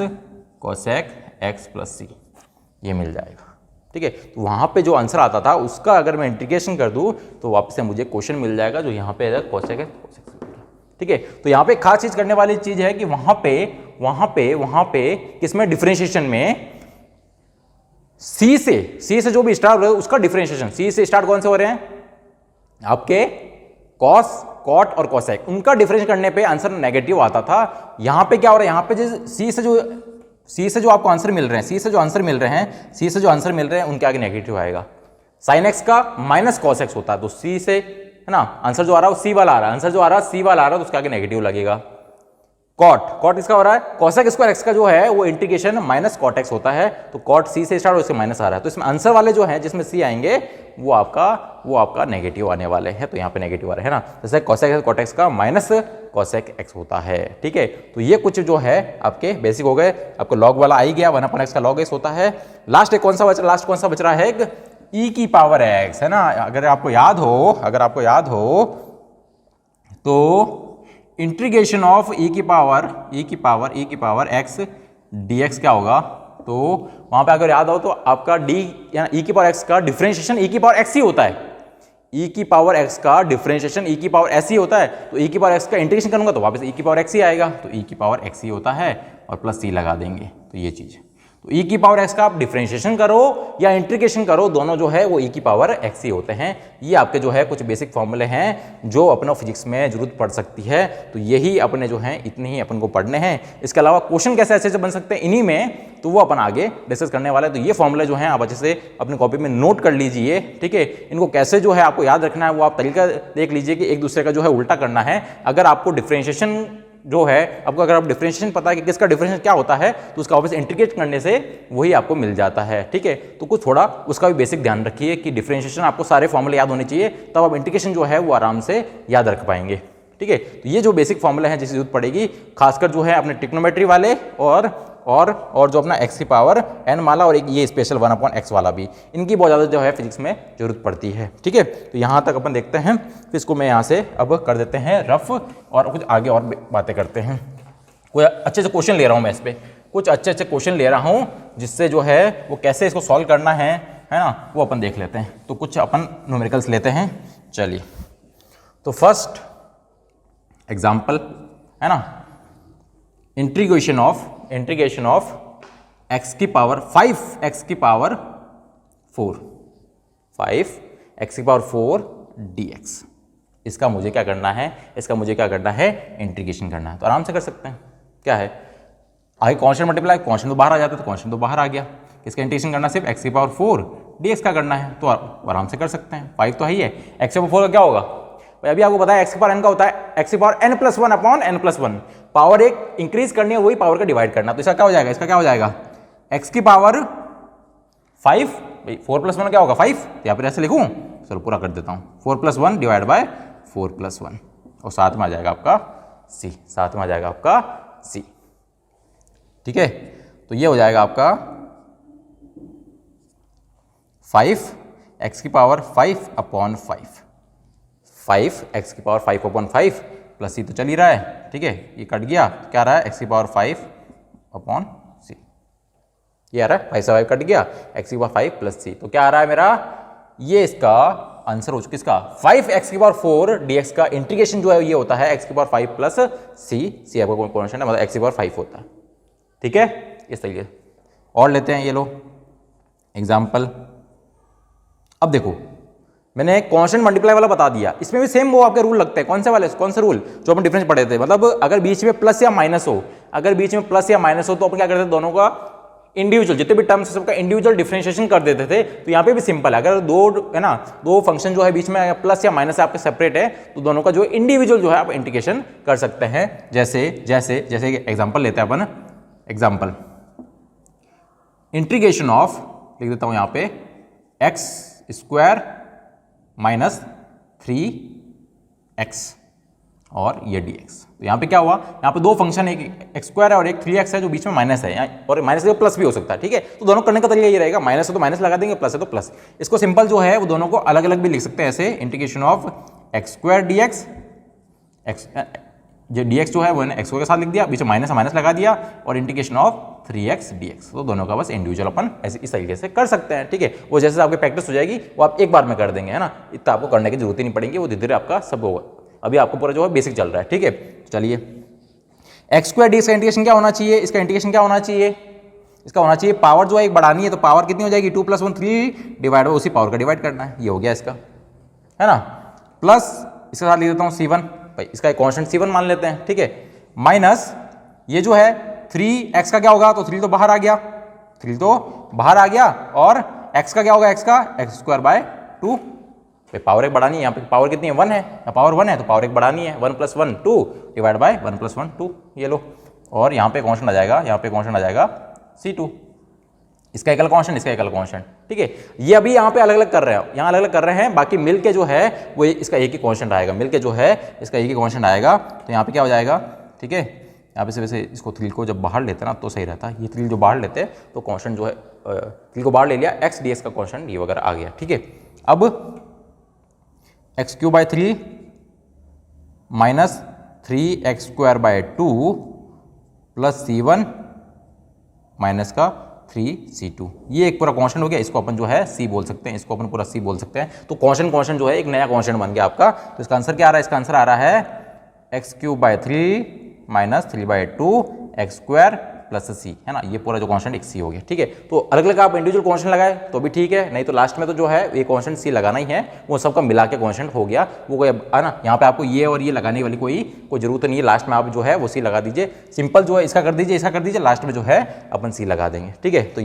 कोसेक एक्स प्लस सी, ये मिल जाएगा। ठीक है, तो वहां पे जो आंसर आता था उसका अगर मैं इंटीग्रेशन कर दूं तो वापस से मुझे क्वेश्चन मिल जाएगा जो यहाँ पे कोसेक एक्स। ठीक है, तो यहाँ पे खास चीज करने वाली चीज है कि वहां पे किसमें, डिफरेंशिएशन में सी से जो भी स्टार्ट हो रहा है उसका डिफरेंशिएशन, सी से स्टार्ट कौन से हो रहे हैं आपके, कॉस, कॉट और कोसेक, उनका डिफरेंशिएशन करने पे आंसर नेगेटिव आता था। यहां पे क्या हो रहा है, यहां पे सी से जो आपको आंसर मिल रहे हैं, सी से जो आंसर मिल रहे हैं उनके आगे नेगेटिव आएगा। साइन एक्स का माइनस कॉस एक्स होता है, तो सी से है ना, आंसर जो आ रहा है वो सी वाला आ रहा है, तो उसके आगे नेगेटिव लगेगा। कॉट किसका हो रहा है, कोसेक स्क्वायर एक्स का जो है वो इंटीग्रेशन माइनस कॉट एक्स होता है, तो कॉट सी से स्टार्ट, उससे माइनस आ रहा है, तो इसमें आंसर वाले जो हैं जिसमें सी आएंगे वो आपका नेगेटिव आने वाले हैं, तो यहाँ पे नेगेटिव आ रहे हैं ना, जैसे कोसेक एक्स कॉट एक्स का माइनस कोसेक एक्स होता है। ठीक है, तो ये कुछ जो है आपके बेसिक हो गए। आपको लॉग वाला आ ही गया, 1/x का लॉग एक्स होता है। लास्ट कौन सा बच रहा है, ई की पावर एक्स है ना। अगर आपको याद हो तो इंटीग्रेशन ऑफ ई की पावर एक्स dx क्या होगा, तो वहां पे अगर याद हो तो आपका डी या ई की पावर एक्स का डिफरेंशिएशन ई की पावर एक्स ही होता है। ई की पावर एक्स का डिफरेंशिएशन ई की पावर एस ही होता है, तो ई की पावर एक्स का इंटीग्रेशन करूंगा तो वापस ई की पावर एक्स ही आएगा, तो ई की पावर एक्स ही होता है और प्लस सी लगा देंगे, तो ये चीज। तो ई की पावर एक्स का आप डिफरेंशिएशन करो या इंटीग्रेशन करो, दोनों जो है वो ई की पावर एक्स ही होते हैं। ये आपके जो है कुछ बेसिक फॉर्मूले हैं जो अपना फिजिक्स में जरूरत पड़ सकती है, तो यही अपने जो हैं इतने ही अपन को पढ़ने हैं। इसके अलावा क्वेश्चन कैसे अच्छे से बन सकते हैं इन्हीं में, तो वो अपन आगे डिस्कस करने वाले हैं। तो ये फॉर्मूले जो हैं आप अच्छे से अपनी कॉपी में नोट कर लीजिए। ठीक है, इनको कैसे जो है आपको याद रखना है वो आप तरीका देख लीजिए कि एक दूसरे का जो है उल्टा करना है। अगर आपको डिफरेंशिएशन जो है अगर आप डिफरेंशिएशन पता है कि किसका डिफरेंशिएशन क्या होता है, तो उसका वापस इंटीग्रेट करने से वही आपको मिल जाता है। ठीक है, तो कुछ थोड़ा उसका भी बेसिक ध्यान रखिए कि डिफरेंशिएशन आपको सारे फॉर्मूले याद होने चाहिए, तब आप इंटीग्रेशन जो है वो आराम से याद रख पाएंगे। ठीक है, तो ये जो बेसिक फॉर्मूले हैं जिसकी जरूरत पड़ेगी, खासकर जो है अपने ट्रिग्नोमेट्री वाले और जो अपना एक्स की पावर एन वाला और एक ये स्पेशल 1/x वाला भी, इनकी बहुत ज़्यादा जो है फिजिक्स में जरूरत पड़ती है। ठीक है, तो यहाँ तक अपन देखते हैं, फिर इसको मैं यहाँ से अब कर देते हैं रफ और कुछ आगे और बातें करते हैं। कोई अच्छे से क्वेश्चन ले रहा हूँ मैं, इस पर कुछ अच्छे क्वेश्चन ले रहा हूँ जिससे जो है वो कैसे इसको सॉल्व करना है ना, वो अपन देख लेते हैं। तो कुछ अपन न्यूमेरिकल्स लेते हैं, चलिए। तो फर्स्ट एग्जाम्पल है ना, इंटीग्रेशन ऑफ एक्स की पावर 5 एक्स की पावर 4 5 एक्स की पावर 4 dx। इसका मुझे क्या करना है, इसका मुझे क्या करना है, इंटीग्रेशन करना है। तो आराम से कर सकते हैं। क्या है, आगे कॉन्स्टेंट मल्टीप्लाई, कॉन्स्टेंट तो बाहर आ जाता है, तो कॉन्स्टेंट तो बाहर आ गया। इसका इंटीग्रेशन करना सिर्फ एक्स की पावर 4 dx का करना है, तो आराम से कर सकते हैं। 5 तो है ही है, एक्स की पावर 4 का क्या होगा भाई, अभी आपको पता है एक्स की पावर n का होता है एक्स की power n+1 upon n+1। Power एक इंक्रीज करनी है, वही पावर का डिवाइड करना। तो इसका क्या हो जाएगा, इसका क्या हो जाएगा, एक्स की पावर 5 भाई 4+1 क्या होगा 5, तो यहाँ पर ऐसे लिखूँ, चलो पूरा कर देता हूँ, 4+1 डिवाइड बाय 4+1 और साथ में आ जाएगा आपका c, साथ में आ जाएगा आपका c। ठीक है, तो ये हो जाएगा आपका 5 एक्स की पावर 5 अपॉन 5 एक्स की पावर 5 अपॉन 5 प्लस c तो चल ही रहा है। ठीक है, ये कट गया, तो क्या आ रहा है एक्स की पावर 5 अपॉन c, ये आ रहा है 5 से 5 कट गया, एक्स की पावर 5 प्लस c, तो क्या आ रहा है मेरा, ये इसका आंसर हो चुका। इसका 5 एक्स की पावर 4 dx का इंटीग्रेशन जो है ये होता है एक्स की पावर 5 प्लस c आपका कॉन्स्टेंट है, मतलब एक्स की पावर 5 होता है। ठीक है, इस तरीके से और लेते हैं, ये लो एग्जाम्पल। अब देखो मैंने कांस्टेंट मल्टीप्लाई वाला बता दिया, इसमें भी सेम वो आपके रूल लगते हैं। कौन से वाले, कौन से रूल जो अपन डिफरेंस पढ़े थे, मतलब अगर बीच में प्लस या माइनस हो, अगर बीच में प्लस या माइनस हो तो अपन क्या करते थे, दोनों का इंडिविजुअल जितने भी टर्म्स सबका इंडिविजुअल डिफरेंशिएशन कर देते थे। तो यहाँ पे भी सिंपल है, अगर दो है ना, दो फंक्शन जो है बीच में प्लस या माइनस आपके सेपरेट है, तो दोनों का जो इंडिविजुअल जो है आप इंटीग्रेशन कर सकते हैं। जैसे जैसे जैसे एग्जाम्पल लेते हैं अपन, एग्जाम्पल इंटीग्रेशन ऑफ, लिख देता हूं यहां पे एक्स स्क्वायर माइनस 3x और ये dx। तो यहां पे क्या हुआ, यहां पे दो फंक्शन, एक एक्स स्क्वायर है और एक 3x है जो बीच में माइनस है, और माइनस के प्लस भी हो सकता है। ठीक है, तो दोनों करने का तरीका ये रहेगा, माइनस है तो माइनस लगा देंगे, प्लस है तो प्लस। इसको सिंपल जो है वो दोनों को अलग अलग भी लिख सकते हैं ऐसे, integration of x square dx, x जो dx जो है वो एक्स के साथ लिख दिया, बीच में माइनस माइनस लगा दिया, और इंटीग्रेशन ऑफ 3x dx। तो दोनों का बस इंडिविजुअल अपन ऐसे इस तरीके से कर सकते हैं। ठीक है, वो जैसे आपकी प्रैक्टिस हो जाएगी वो आप एक बार में कर देंगे, है ना, इतना आपको करने की जरूरत ही नहीं पड़ेगी, वो धीरे धीरे आपका सब होगा। अभी आपको पूरा जो है बेसिक चल रहा है। ठीक है, चलिए एक्स स्क्वायर dx का इंटीग्रेशन क्या होना चाहिए, इसका इंटीग्रेशन क्या होना चाहिए, इसका होना चाहिए पावर जो है एक बढ़ानी है, तो पावर कितनी हो जाएगी 2 + 1 3 डिवाइड उसी पावर का डिवाइड करना है, ये हो गया इसका, है ना, प्लस इसके साथ लिख देता हूँ c1 भाई, इसका एक कॉन्स्टेंट c1 मान लेते हैं। ठीक है, माइनस ये जो है 3x का क्या होगा, तो 3 तो बाहर आ गया, 3 तो बाहर आ गया, और x का क्या होगा, x का x²/2 पावर एक बढ़ानी है, यहाँ पे पावर कितनी है 1 है, पावर 1 है तो पावर एक बढ़ानी है, 1 + 1 2 डिवाइड बाय 1 + 1 2, ये लो, और यहाँ पे कॉन्स्टेंट आ जाएगा, यहाँ पे कॉन्स्टेंट आ जाएगा c2, इसका एकल कॉन्स्टेंट, इसका एकल कॉन्स्टेंट। ठीक है, ये अभी यहाँ पे अलग अलग कर रहे हैं, यहाँ अलग अलग कर रहे हैं, बाकी मिल के जो है वो इसका एक ही कॉन्स्टेंट आएगा, मिल के जो है इसका एक ही कॉन्स्टेंट आएगा। तो यहाँ पे क्या हो जाएगा, ठीक है, यहाँ पे से वैसे इसको 3 को जब बाहर लेते हैं ना तो सही रहता है, ये 3 जो बाहर लेते हैं तो कॉन्स्टेंट जो है 3 को बाहर ले लिया, x dx का कॉन्स्टेंट ये वगैरह आ गया। ठीक है, अब x³/3 minus 3x²/2 plus c1 minus का 3c2, ये एक पूरा कॉन्स्टेंट हो गया, इसको अपन जो है c बोल सकते हैं, इसको अपन पूरा c बोल सकते हैं। तो कॉन्स्टेंट जो है एक नया कॉन्स्टेंट बन गया आपका। तो इसका आंसर क्या आ रहा है, इसका आंसर आ रहा है x³/3 minus 3/2 x² plus c, है ना, ये पूरा जो कॉन्स्टेंट एक c हो गया। ठीक है, तो अलग अलग आप इंडिविजुअल कॉन्स्टेंट लगाए तो भी ठीक है, नहीं तो लास्ट में तो जो है ये कॉन्स्टेंट c लगाना ही है, वो सबका मिला के कॉन्स्टेंट हो गया। वो कोई है ना, यहाँ पे आपको ये और ये लगाने वाली कोई जरूरत नहीं है, लास्ट में आप जो है वो c लगा दीजिए, सिंपल जो है इसका कर दीजिए, इसका कर दीजिए, लास्ट में जो है अपन c लगा देंगे। ठीक है, तो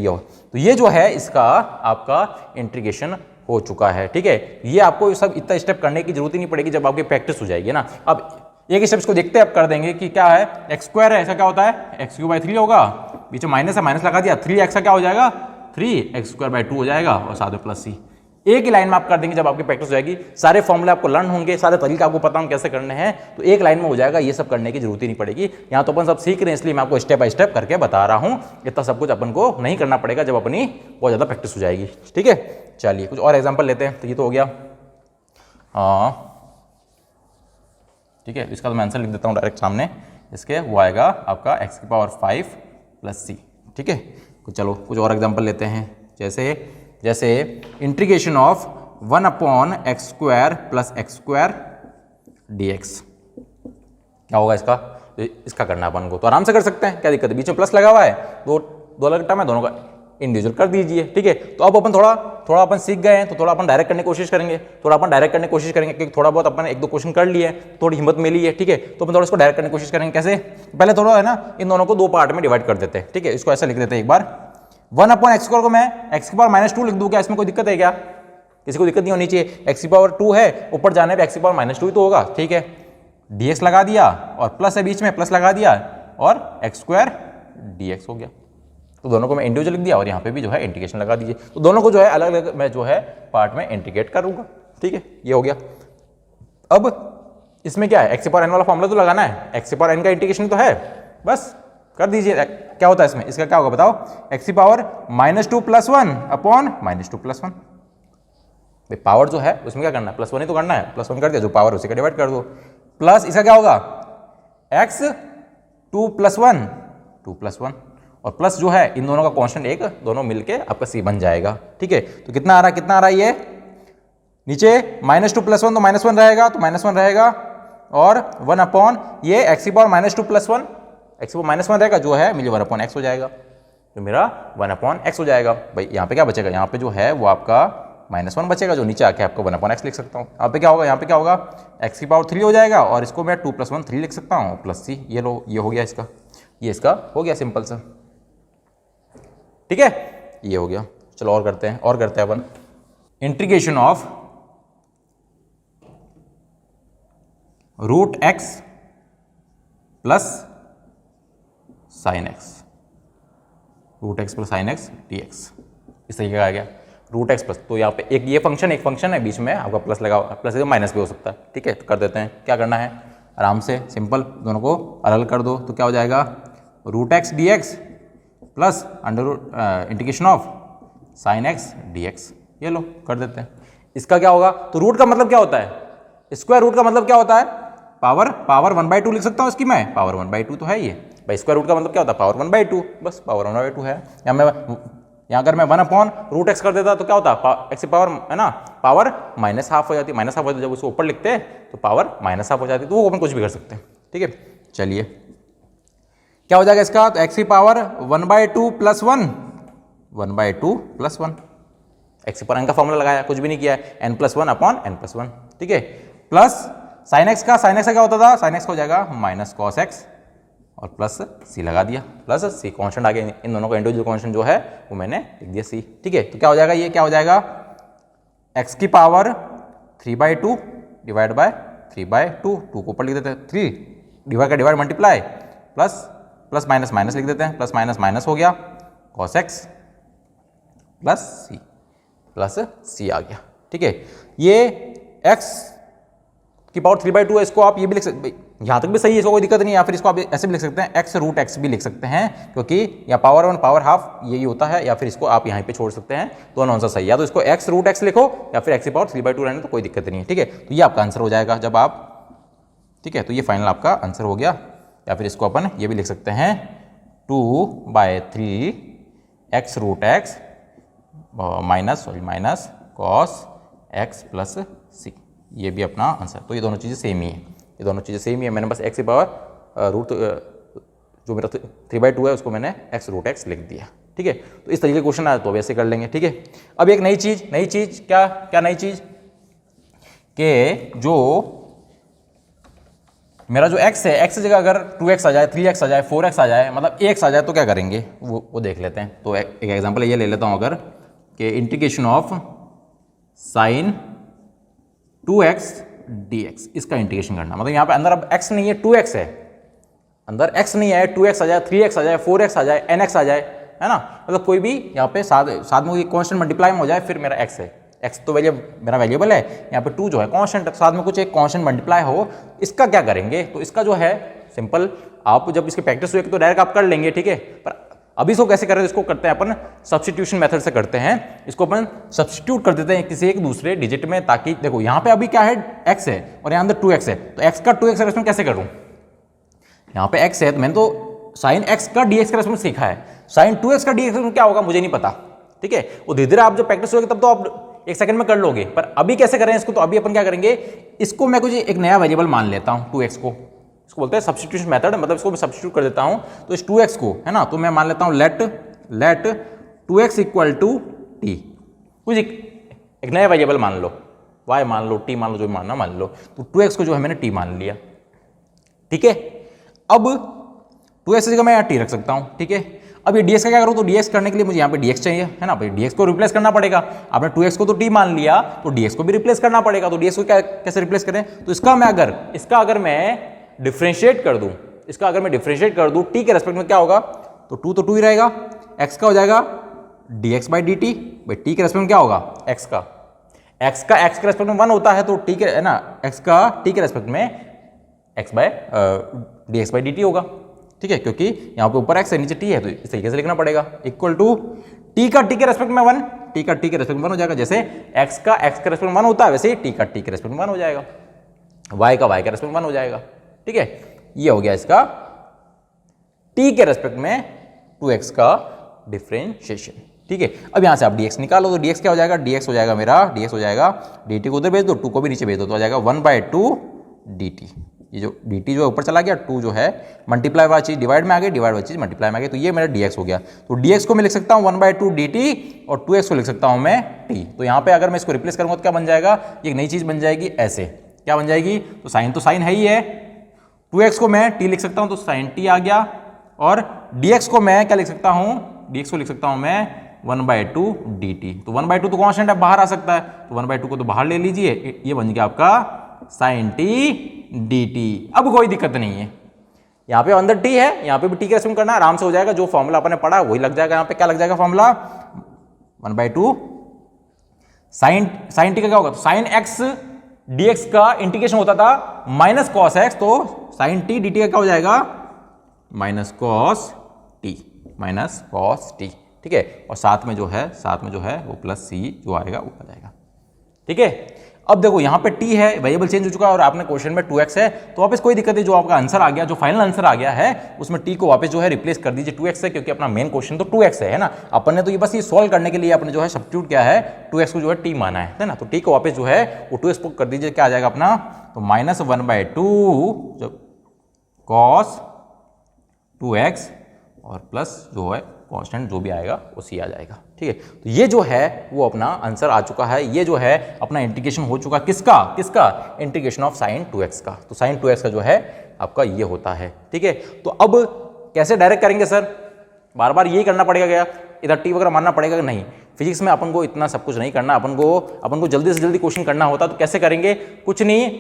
ये जो है इसका आपका इंटीग्रेशन हो चुका है। ठीक है, ये आपको सब इतना स्टेप करने की जरूरत ही नहीं पड़ेगी जब आपकी प्रैक्टिस हो जाएगी ना। अब एक स्टेप को देखते हैं, अब कर देंगे कि क्या है, x² है, ऐसा क्या होता है x³/3 होगा, बीच में माइनस है, माइनस लगा दिया, 3x का क्या हो जाएगा 3x²/2 हो जाएगा, और साथ में प्लस c। एक ही लाइन में आप कर देंगे जब आपकी प्रैक्टिस हो जाएगी, सारे फॉर्मूले आपको लर्न होंगे, सारे तरीके आपको पता होंगे कैसे करने हैं, तो एक लाइन में हो जाएगा, ये सब करने की जरूरत ही नहीं पड़ेगी। यहाँ तो अपन सब सीख रहे हैं, इसलिए मैं आपको स्टेप बाय स्टेप करके बता रहा हूँ, इतना सब कुछ अपन को नहीं करना पड़ेगा जब अपनी बहुत ज़्यादा प्रैक्टिस हो जाएगी। ठीक है, चलिए कुछ और एग्जाम्पल लेते हैं। तो ये तो हो गया, हाँ ठीक है, इसका तो मैं आंसर लिख देता हूँ डायरेक्ट सामने इसके, वो आएगा आपका x³ प्लस c। ठीक है, चलो कुछ और एग्जांपल लेते हैं, जैसे integration of 1/x² plus x² dx, क्या होगा इसका, इसका करना अपन को तो आराम से कर सकते हैं, क्या दिक्कत है, बीच में प्लस लगा हुआ है, दो अलग टर्म है, दोनों का इंडिविजुअल कर दीजिए। ठीक है, तो अब अपन थोड़ा अपन सीख गए हैं, तो थोड़ा अपन डायरेक्ट करने की कोशिश करेंगे, क्योंकि थोड़ा बहुत अपन एक दो क्वेश्चन कर लिए, थोड़ी हिम्मत मिली है। ठीक है, तो अपन थोड़ा इसको डायरेक्ट करने की कोशिश करेंगे। कैसे? पहले थोड़ा है ना, इन दोनों को दो पार्ट में डिवाइड कर देते हैं। ठीक है, इसको ऐसा लिख देते हैं एक बार, 1/x² को मैं x⁻² लिख दूं, क्या इसमें कोई दिक्कत है क्या? किसी को दिक्कत नहीं होनी चाहिए। x⁻2 है, ऊपर जाने पे x⁻2 ही तो होगा। ठीक है, dx लगा दिया और प्लस है बीच में, प्लस लगा दिया और x² dx हो गया। तो दोनों को मैं इंडिविजुअल लिख दिया और यहाँ पे भी जो है इंटीग्रेशन लगा दीजिए। तो दोनों को जो है अलग अलग मैं जो है पार्ट में इंटीग्रेट करूंगा। ठीक है, ये हो गया। अब इसमें क्या है, x⁻n वाला फॉर्मूला तो लगाना है, x⁻n का इंटीग्रेशन तो है, बस कर दीजिए। क्या होता है इसमें, इसका क्या होगा बताओ, x⁻² + 1 अपॉन -2 + 1। पावर जो है उसमें क्या करना है, +1 ही तो करना है, +1 कर दिया, जो पावर उसी का डिवाइड कर दो। प्लस इसका क्या होगा, x2 + 1 2 + 1 और प्लस जो है इन दोनों का कांस्टेंट एक, दोनों मिलके आपका c बन जाएगा। ठीक है, तो कितना आ रहा है ये नीचे -2 + 1 तो -1 रहेगा, तो -1 रहेगा और 1 अपॉन ये x⁻² + 1 x⁻1 रहेगा, जो है मेरे 1/x हो जाएगा, तो मेरा 1/x हो जाएगा। भाई यहाँ पे क्या बचेगा, यहाँ पे जो है वो आपका -1 बचेगा, जो नीचे आके आपको 1/x लिख सकता हूँ। यहाँ पे क्या होगा, x³ हो जाएगा और इसको मैं 2 + 1 3 लिख सकता हूँ, प्लस c, ये लो, ये हो गया इसका, ये इसका हो गया सिंपल सा। ठीक है, ये हो गया। चलो और करते हैं अपन integration of √x + sin x, √x + sin x dx, इस तरीके का आ गया। √x प्लस, तो यहाँ पे एक ये फंक्शन, एक फंक्शन है, बीच में आपका प्लस लगा, प्लस माइनस भी हो सकता है। ठीक है, तो कर देते हैं, क्या करना है, आराम से सिंपल दोनों को अलग कर दो, तो क्या हो जाएगा, √x dx plus integration of sin x dx, ये लो कर देते हैं। इसका क्या होगा, तो रूट का मतलब क्या होता है, स्क्वायर रूट का मतलब क्या होता है, पावर 1/2 लिख सकता हूँ इसकी मैं, पावर 1/2 तो है ये भाई। स्क्वायर रूट का मतलब क्या होता है, पावर 1/2, बस पावर 1/2 है। यहाँ अगर मैं 1/√x कर देता तो क्या होता, x की पावर है ना, पावर -½ हो जाती, -½ हो जाती, जब उसको ऊपर लिखते हैं तो पावर -½ हो जाती, तो वो अपन कुछ भी कर सकते हैं। ठीक है, चलिए क्या हो जाएगा इसका, तो x की पावर 1/2 + 1 1/2 + 1, x पर n का फॉर्मूला लगाया, कुछ भी नहीं किया है, n + 1 अपॉन n + 1। ठीक है, प्लस sin x का क्या होता था, sin x हो जाएगा -cos x और प्लस c लगा दिया, प्लस c कांस्टेंट आ गया, इन दोनों का इंडिविजुअल कांस्टेंट जो है वो मैंने लिख दिया c। ठीक है, तो क्या हो जाएगा, ये क्या हो जाएगा, x की पावर 3/2 डिवाइड बाय 3/2, 2 को ऊपर लिख देते हैं, 3 डिवाइड मल्टीप्लाई प्लस माइनस लिख देते हैं, प्लस माइनस हो गया, cos x प्लस c आ गया। ठीक है, ये x की पावर 3/2 है, इसको आप ये भी लिख सकते, यहाँ तक भी सही है, इसको कोई दिक्कत नहीं है, या फिर इसको आप ऐसे भी लिख सकते हैं, x√x भी लिख सकते हैं, क्योंकि या पावर 1 पावर हाफ यही होता है, या फिर इसको आप यहाँ पे छोड़ सकते हैं, दोनों आंसर सही है, या तो इसको x√x लिखो या फिर x की पावर 3/2 रहने, तो कोई दिक्कत नहीं है। ठीक है, तो ये आपका आंसर हो जाएगा जब आप, ठीक है, तो ये फाइनल आपका आंसर हो गया। या फिर इसको अपन ये भी लिख सकते हैं 2/3 x√x minus cos x plus c, ये भी अपना आंसर। तो ये दोनों चीज़ें सेम ही है, मैंने बस x की पावर रूट जो मेरा 3/2 है उसको मैंने x√x लिख दिया। ठीक है, तो इस तरीके के क्वेश्चन आए तो वैसे कर लेंगे। ठीक है, अब एक नई चीज़ क्या नई चीज़ कि जो मेरा जो x है, x की जगह अगर 2x आ जाए, 3x आ जाए, 4x आ जाए, मतलब x आ जाए तो क्या करेंगे वो देख लेते हैं। तो एक एग्जांपल ये ले लेता हूँ, अगर कि integration of sin 2x dx, इसका इंटीग्रेशन करना, मतलब यहाँ पे अंदर अब x नहीं है, 2x है, अंदर x नहीं है, 2x आ जाए, 3x आ जाए, 4x आ जाए, nx आ जाए, है ना, मतलब कोई भी यहाँ पे साथ में कांस्टेंट मल्टीप्लाई में हो जाए, फिर मेरा x है, x तो मेरा वेरिएबल है, यहाँ पे 2 जो है कांस्टेंट, साथ में कुछ एक कांस्टेंट मल्टीप्लाई हो, इसका क्या करेंगे, तो इसका जो है सिंपल, आप जब इसकी प्रैक्टिस हुई तो डायरेक्ट आप कर लेंगे। ठीक है, पर अभी इसको कैसे करें, इसको करते हैं अपन सब्स्टिट्यूशन मेथड से करते हैं, इसको अपन सब्स्टिट्यूट कर देते हैं किसी एक दूसरे डिजिट में, ताकि देखो यहाँ पे अभी क्या है, x है और यहाँ अंदर 2x है, तो x का 2x का रेस्पेक्ट कैसे करूँ, यहाँ पे x है तो मैंने तो sin x का dx का रेस्पेक्ट सीखा है, sin 2x का dx क्या होगा मुझे नहीं पता। ठीक है, वो धीरे धीरे आप जब प्रैक्टिस होगी तब तो आप 1 सेकंड में कर लोगे, पर अभी कैसे करें इसको, तो अभी अपन क्या करेंगे, इसको मैं कुछ एक नया वेरिएबल मान लेता हूँ 2x को, इसको बोलते हैं सब्स्टिट्यूशन मेथड, मतलब इसको मैं सब्स्टिट्यूट कर देता हूँ, तो इस 2x को है ना, तो मैं मान लेता हूँ let let 2x equal to t, कुछ एक नया वेरिएबल मान लो, y मान लो, t मान लो, जो भी मानना मान लो। तो 2x को जो है मैंने t मान लिया, ठीक है। अब 2x की जगह मैं यहाँ t रख सकता हूँ, ठीक है। अब ये dx का क्या करूँ, तो dx करने के लिए मुझे यहाँ पे dx चाहिए, है ना भाई, dx को रिप्लेस करना पड़ेगा। आपने 2x को तो t मान लिया, तो dx को भी रिप्लेस करना पड़ेगा। तो dx को कैसे रिप्लेस करें, तो इसका अगर मैं डिफरेंशिएट कर दूं, t के रेस्पेक्ट में क्या होगा, तो 2 तो 2 ही रहेगा, x का हो जाएगा dx बाई dt, भाई t के रेस्पेक्ट में क्या होगा, x का x के रेस्पेक्ट में 1 होता है, तो t के, है ना, x का t के रेस्पेक्ट में x by dx by dt होगा, ठीक है, क्योंकि यहाँ पे ऊपर x है नीचे t है, तो इस तरीके से लिखना पड़ेगा, इक्वल टू t का t के रेस्पेक्ट में 1, t का t के रेस्पेक्ट में 1 हो जाएगा। जैसे x का x के रेस्पेक्ट में 1 होता है, वैसे ही t का t के रेस्पेक्ट में 1 हो जाएगा, y का y के रेस्पेक्ट में 1 हो जाएगा, ठीक है। ये हो गया इसका t के रेस्पेक्ट में 2x का डिफरेंशिएशन, ठीक है। अब यहाँ से आप dx निकालो, तो dx क्या हो जाएगा, dx हो जाएगा मेरा, dx हो जाएगा dt को उधर भेज दो, 2 को भी नीचे भेज दो, तो आ जाएगा 1/2 dt। ये जो dt जो ऊपर चला गया, 2 जो है मल्टीप्लाई वाली चीज डिवाइड में आ गई, डिवाइड वाली चीज मल्टीप्लाई में आ गई, तो ये मेरा dx हो गया। तो dx को मैं लिख सकता हूँ 1/2 dt और 2x को लिख सकता हूँ मैं t। तो यहाँ पे अगर मैं इसको रिप्लेस करूँगा तो क्या बन जाएगा, ये एक नई चीज बन जाएगी, ऐसे क्या बन जाएगी, तो साइन है ही है, 2x को मैं t लिख सकता हूँ, तो साइन t आ गया, और dx को मैं क्या लिख सकता हूँ, dx को लिख सकता हूँ मैं 1/2 dt। तो 1/2 तो कांस्टेंट है, बाहर आ सकता है, तो 1/2 को तो बाहर ले लीजिए, ये बन गया आपका sin t dt। अब कोई दिक्कत नहीं है, यहाँ पे अंदर t है, यहाँ पे भी t का रेस्पेक्ट करना, आराम से हो जाएगा, जो फॉर्मूला आपने पढ़ा वही लग जाएगा। यहाँ पे क्या लग जाएगा फॉर्मूला, 1/2 sin t का क्या होगा, तो sin x dx का इंटीग्रेशन होता था माइनस cos x, तो sin t dt का क्या हो जाएगा, माइनस cos t, ठीक है। और साथ में जो है वो प्लस c जो आएगा वो आ जाएगा, ठीक है। अब देखो यहाँ पे t है, वेरिएबल चेंज हो चुका है, और आपने क्वेश्चन में 2x है, तो वापस कोई दिक्कत नहीं, जो आपका आंसर आ गया, जो फाइनल आंसर आ गया है, उसमें t को वापस जो है रिप्लेस कर दीजिए 2x से, क्योंकि अपना मेन क्वेश्चन तो 2x है ना। अपन ने तो ये बस ये सॉल्व करने के लिए अपने जो है सब्स्टिट्यूट क्या है, 2x को जो है t माना है ना। तो t को वापस जो है वो 2x को कर दीजिए, क्या आ जाएगा अपना, तो -1/2 cos 2x और प्लस जो है कांस्टेंट जो भी आएगा वो c आ जाएगा, ठीक है। तो ये जो है वो अपना आंसर आ चुका है, ये जो है अपना इंटीग्रेशन हो चुका, किसका इंटीग्रेशन ऑफ sin 2x का। तो sin 2x का जो है आपका ये होता है, ठीक है। तो अब कैसे डायरेक्ट करेंगे सर, बार बार यही करना पड़ेगा क्या, इधर t वगैरह मानना पड़ेगा कि नहीं। फिजिक्स में अपन को इतना सब कुछ नहीं करना, अपन को जल्दी से जल्दी क्वेश्चन करना होता, तो कैसे करेंगे, कुछ नहीं,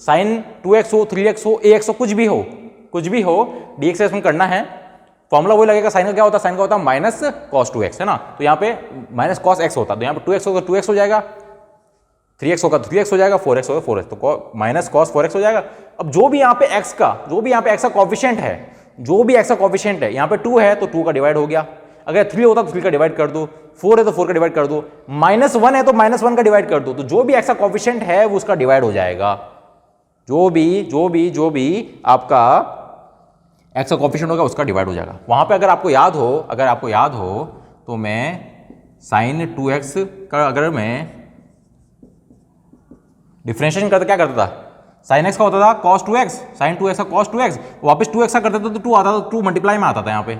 sin 2x हो, 3x हो, ax हो, कुछ भी हो dx में करना है, फॉर्मूला वही लगेगा। साइन का क्या होता है, साइन का होता है माइनस cos 2x, है ना। तो यहाँ पे माइनस cos x होता है, तो यहाँ पे 2x होगा 2x हो जाएगा, 3x होगा 3x हो जाएगा, 4x होगा 4x, तो माइनस cos 4x हो जाएगा। अब जो भी यहाँ पे x का कॉफिशिएंट है, यहाँ पे 2 है तो 2 का डिवाइड हो गया, अगर 3 होता तो 3 का डिवाइड कर दो, 4 है तो 4 का डिवाइड कर दो, -1 है तो -1 का डिवाइड कर दो। तो जो भी x का कॉफिशिएंट है वो उसका डिवाइड हो जाएगा, जो भी आपका x का कॉफिशिएंट होगा उसका डिवाइड हो जाएगा। वहां पे अगर आपको याद हो तो मैं sin 2x का अगर मैं डिफरेंशिएशन करता क्या करता था, sin x का होता था cos 2x, sin 2x का cos 2x, वापस 2x का करते थे तो 2 आता था, 2 मल्टीप्लाई में आता था। यहाँ पे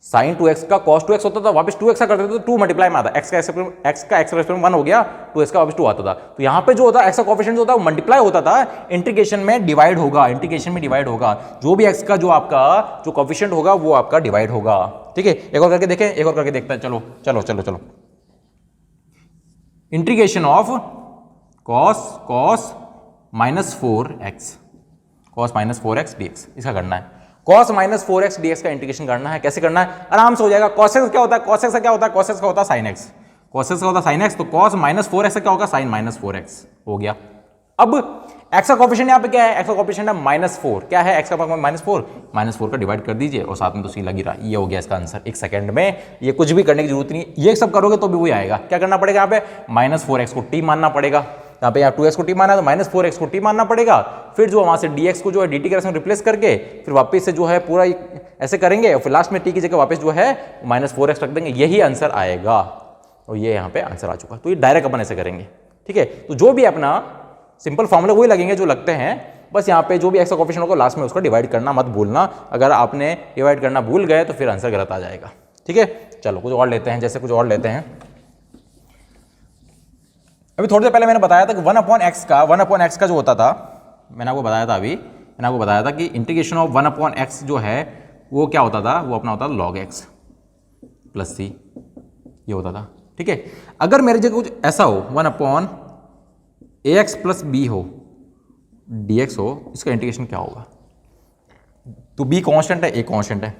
sin 2x का cos 2x होता था, वापस 2x का करते थे तो 2 मल्टीप्लाई में आता, x का x रेस्पेक्ट 1 हो गया, 2x का वापस 2 आता था। तो यहाँ पे जो होता है x का कोएफिशिएंट होता है वो मल्टीप्लाई होता था, इंटीग्रेशन में डिवाइड होगा, जो भी x का जो आपका जो कोएफिशिएंट होगा वो आपका डिवाइड होगा, ठीक है। एक और करके देखते हैं, चलो integration of cos -4x dx, इसका करना है, cos -4x dx का इंटीग्रेशन करना है। कैसे करना है, आराम से हो जाएगा। cos x क्या होता है, cos x का होता है sin x, तो cos -4x क्या होगा, sin -4x हो गया। अब x का कोएफिशिएंट यहाँ पे क्या है, x का कोएफिशिएंट है -4, क्या है x का -4 का डिवाइड कर दीजिए और साथ में तो c लगी रहा, ये हो गया इसका आंसर। एक सेकंड में, ये कुछ भी करने की जरूरत नहीं, ये सब करोगे तो भी वही आएगा। क्या करना पड़ेगा, यहाँ पे -4x को t मानना पड़ेगा, यहाँ पे 2x को t माना तो -4x को t मानना पड़ेगा, फिर जो वहां से dx को जो है dt के रेस्पेक्ट में रिप्लेस करके फिर वापस से जो है पूरा ऐसे करेंगे, और फिर लास्ट में t की जगह वापस जो है -4x रख देंगे, यही आंसर आएगा। और ये यहाँ पे आंसर आ चुका, तो ये डायरेक्ट अपन ऐसे करेंगे, ठीक है। तो जो भी अपना सिंपल फॉर्मूला वही लगेंगे जो लगते हैं, बस यहाँ पे जो भी x का कोएफिशिएंट होगा लास्ट में उसको डिवाइड करना मत भूलना, अगर आपने डिवाइड करना भूल गए तो फिर आंसर गलत आ जाएगा, ठीक है। ठीक है, चलो कुछ और लेते हैं, जैसे कुछ और लेते हैं। अभी थोड़ी देर पहले मैंने बताया था कि 1/x का जो होता था, मैंने आपको बताया था मैंने आपको बताया था कि इंटीग्रेशन ऑफ 1/x जो है वो क्या होता था, वो अपना होता था log x प्लस c, ये होता था। ठीक है, अगर मेरे जगह कुछ ऐसा हो 1/ax प्लस b हो, dx हो, इसका इंटीग्रेशन क्या होगा? तो b कांस्टेंट है, a कांस्टेंट है,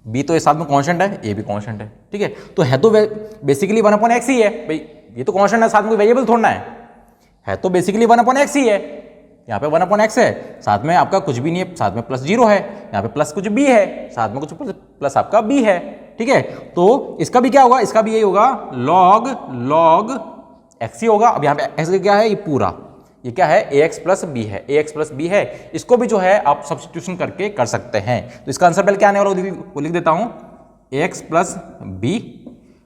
b तो इस साथ में कांस्टेंट है, a भी कांस्टेंट है। ठीक है, तो है तो बेसिकली 1/x ही है भाई, ये तो कांस्टेंट है, साथ में कोई वेरिएबल थोड़ना है तो बेसिकली 1/x ही है। यहाँ पे 1/x है, साथ में आपका कुछ भी नहीं है, साथ में प्लस 0 है, यहाँ पे प्लस कुछ b है, साथ में कुछ प्लस आपका b है। ठीक है, तो इसका भी क्या होगा, इसका भी यही होगा log x ही होगा। अब यहाँ पे x क्या है, ये पूरा, ये क्या है, ax प्लस b है, ax प्लस b है। इसको भी जो है आप सब्स्टिट्यूशन करके कर सकते हैं। तो इसका आंसर पहले क्या आने वाला वो लिख देता हूं, ax प्लस b।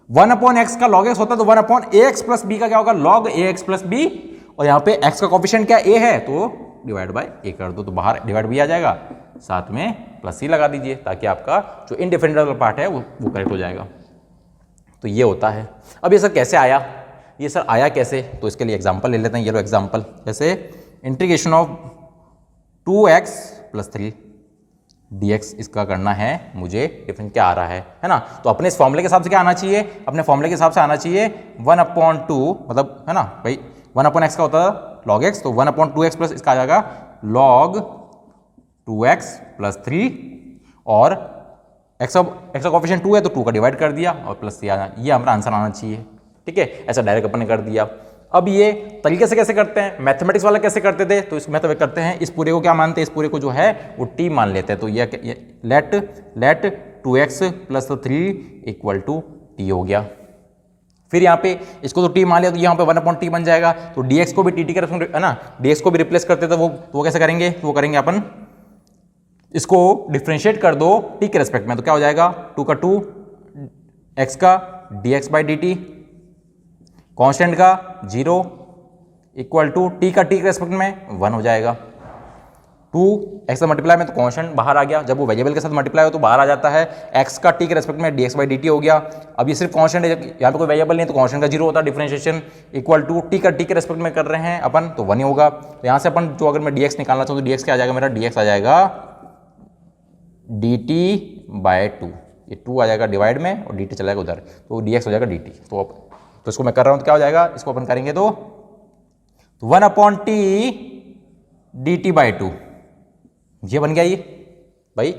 1/x का log x होता है तो 1/ax प्लस b का क्या होगा, log ax प्लस b। और यहाँ पे x का कोफिशिएंट क्या a है, तो डिवाइड बाय a कर दो, तो बाहर डिवाइड b आ जाएगा, साथ में प्लस c लगा दीजिए, ताकि आपका जो इनडिफरेंशिएबल पार्ट है वो करेक्ट हो जाएगा। तो ये होता है। अब ये सर कैसे आया, ये सर आया कैसे, तो इसके लिए एग्जांपल ले लेते हैं। ये लो एग्जांपल, जैसे integration of 2x plus 3 dx इसका करना है मुझे, डिफरेंस क्या आ रहा है ना। तो अपने इस फॉर्मूले के हिसाब से क्या आना चाहिए, अपने फॉर्मूले के हिसाब से आना चाहिए 1/2, मतलब है ना भाई 1/x का होता था log x, तो 1/2x प्लस इसका आ जाएगा log 2x प्लस 3, और x का कोफिशिएंट 2 है तो 2 का डिवाइड कर दिया और प्लस c आना, ये हमारा आंसर आना चाहिए। ठीक है, ऐसा डायरेक्ट अपन ने कर दिया। अब ये तरीके से कैसे करते हैं, मैथमेटिक्स वाला कैसे करते थे, तो इसमें तो करते हैं, इस पूरे को क्या मानते हैं, इस पूरे को जो है वो t मान लेते हैं। तो ये let 2x plus 3 equal to t हो गया। फिर यहाँ पे इसको तो t मान लिया, तो यहाँ पे 1/t बन जाएगा। तो dx को भी tt के रेस्पेक्ट है ना, dx को भी रिप्लेस करते थे, वो कैसे करेंगे, तो वो करेंगे अपन, इसको डिफ्रेंशिएट कर दो t के रेस्पेक्ट में, तो क्या हो जाएगा 2 का 2, x का dx बाई dt, कांस्टेंट का 0 इक्वल टू t का t के रेस्पेक्ट में 1 हो जाएगा। 2x से मल्टीप्लाई में तो कांस्टेंट बाहर आ गया, जब वो वेरिएबल के साथ मल्टीप्लाई हो तो बाहर आ जाता है, x का t के रेस्पेक्ट में dx बाई dt हो गया। अब ये सिर्फ कांस्टेंट है, यहाँ पे कोई वेरिएबल नहीं तो कांस्टेंट का 0 होता है, डिफरेंशिएशन इक्वल टू t का t के रेस्पेक्ट में कर रहे हैं अपन, तो 1 ही होगा। तो यहाँ से अपन जो अगर मैं dx निकालना चाहूँ तो dx क्या आ जाएगा मेरा, dx आ जाएगा dt बाय 2, ये 2 आ जाएगा डिवाइड में और dt चला जाएगा उधर, तो dx हो जाएगा dt। तो इसको मैं कर रहा हूँ तो क्या हो जाएगा, इसको अपन करेंगे तो 1/t dt बाई 2, ये बन गया। ये भाई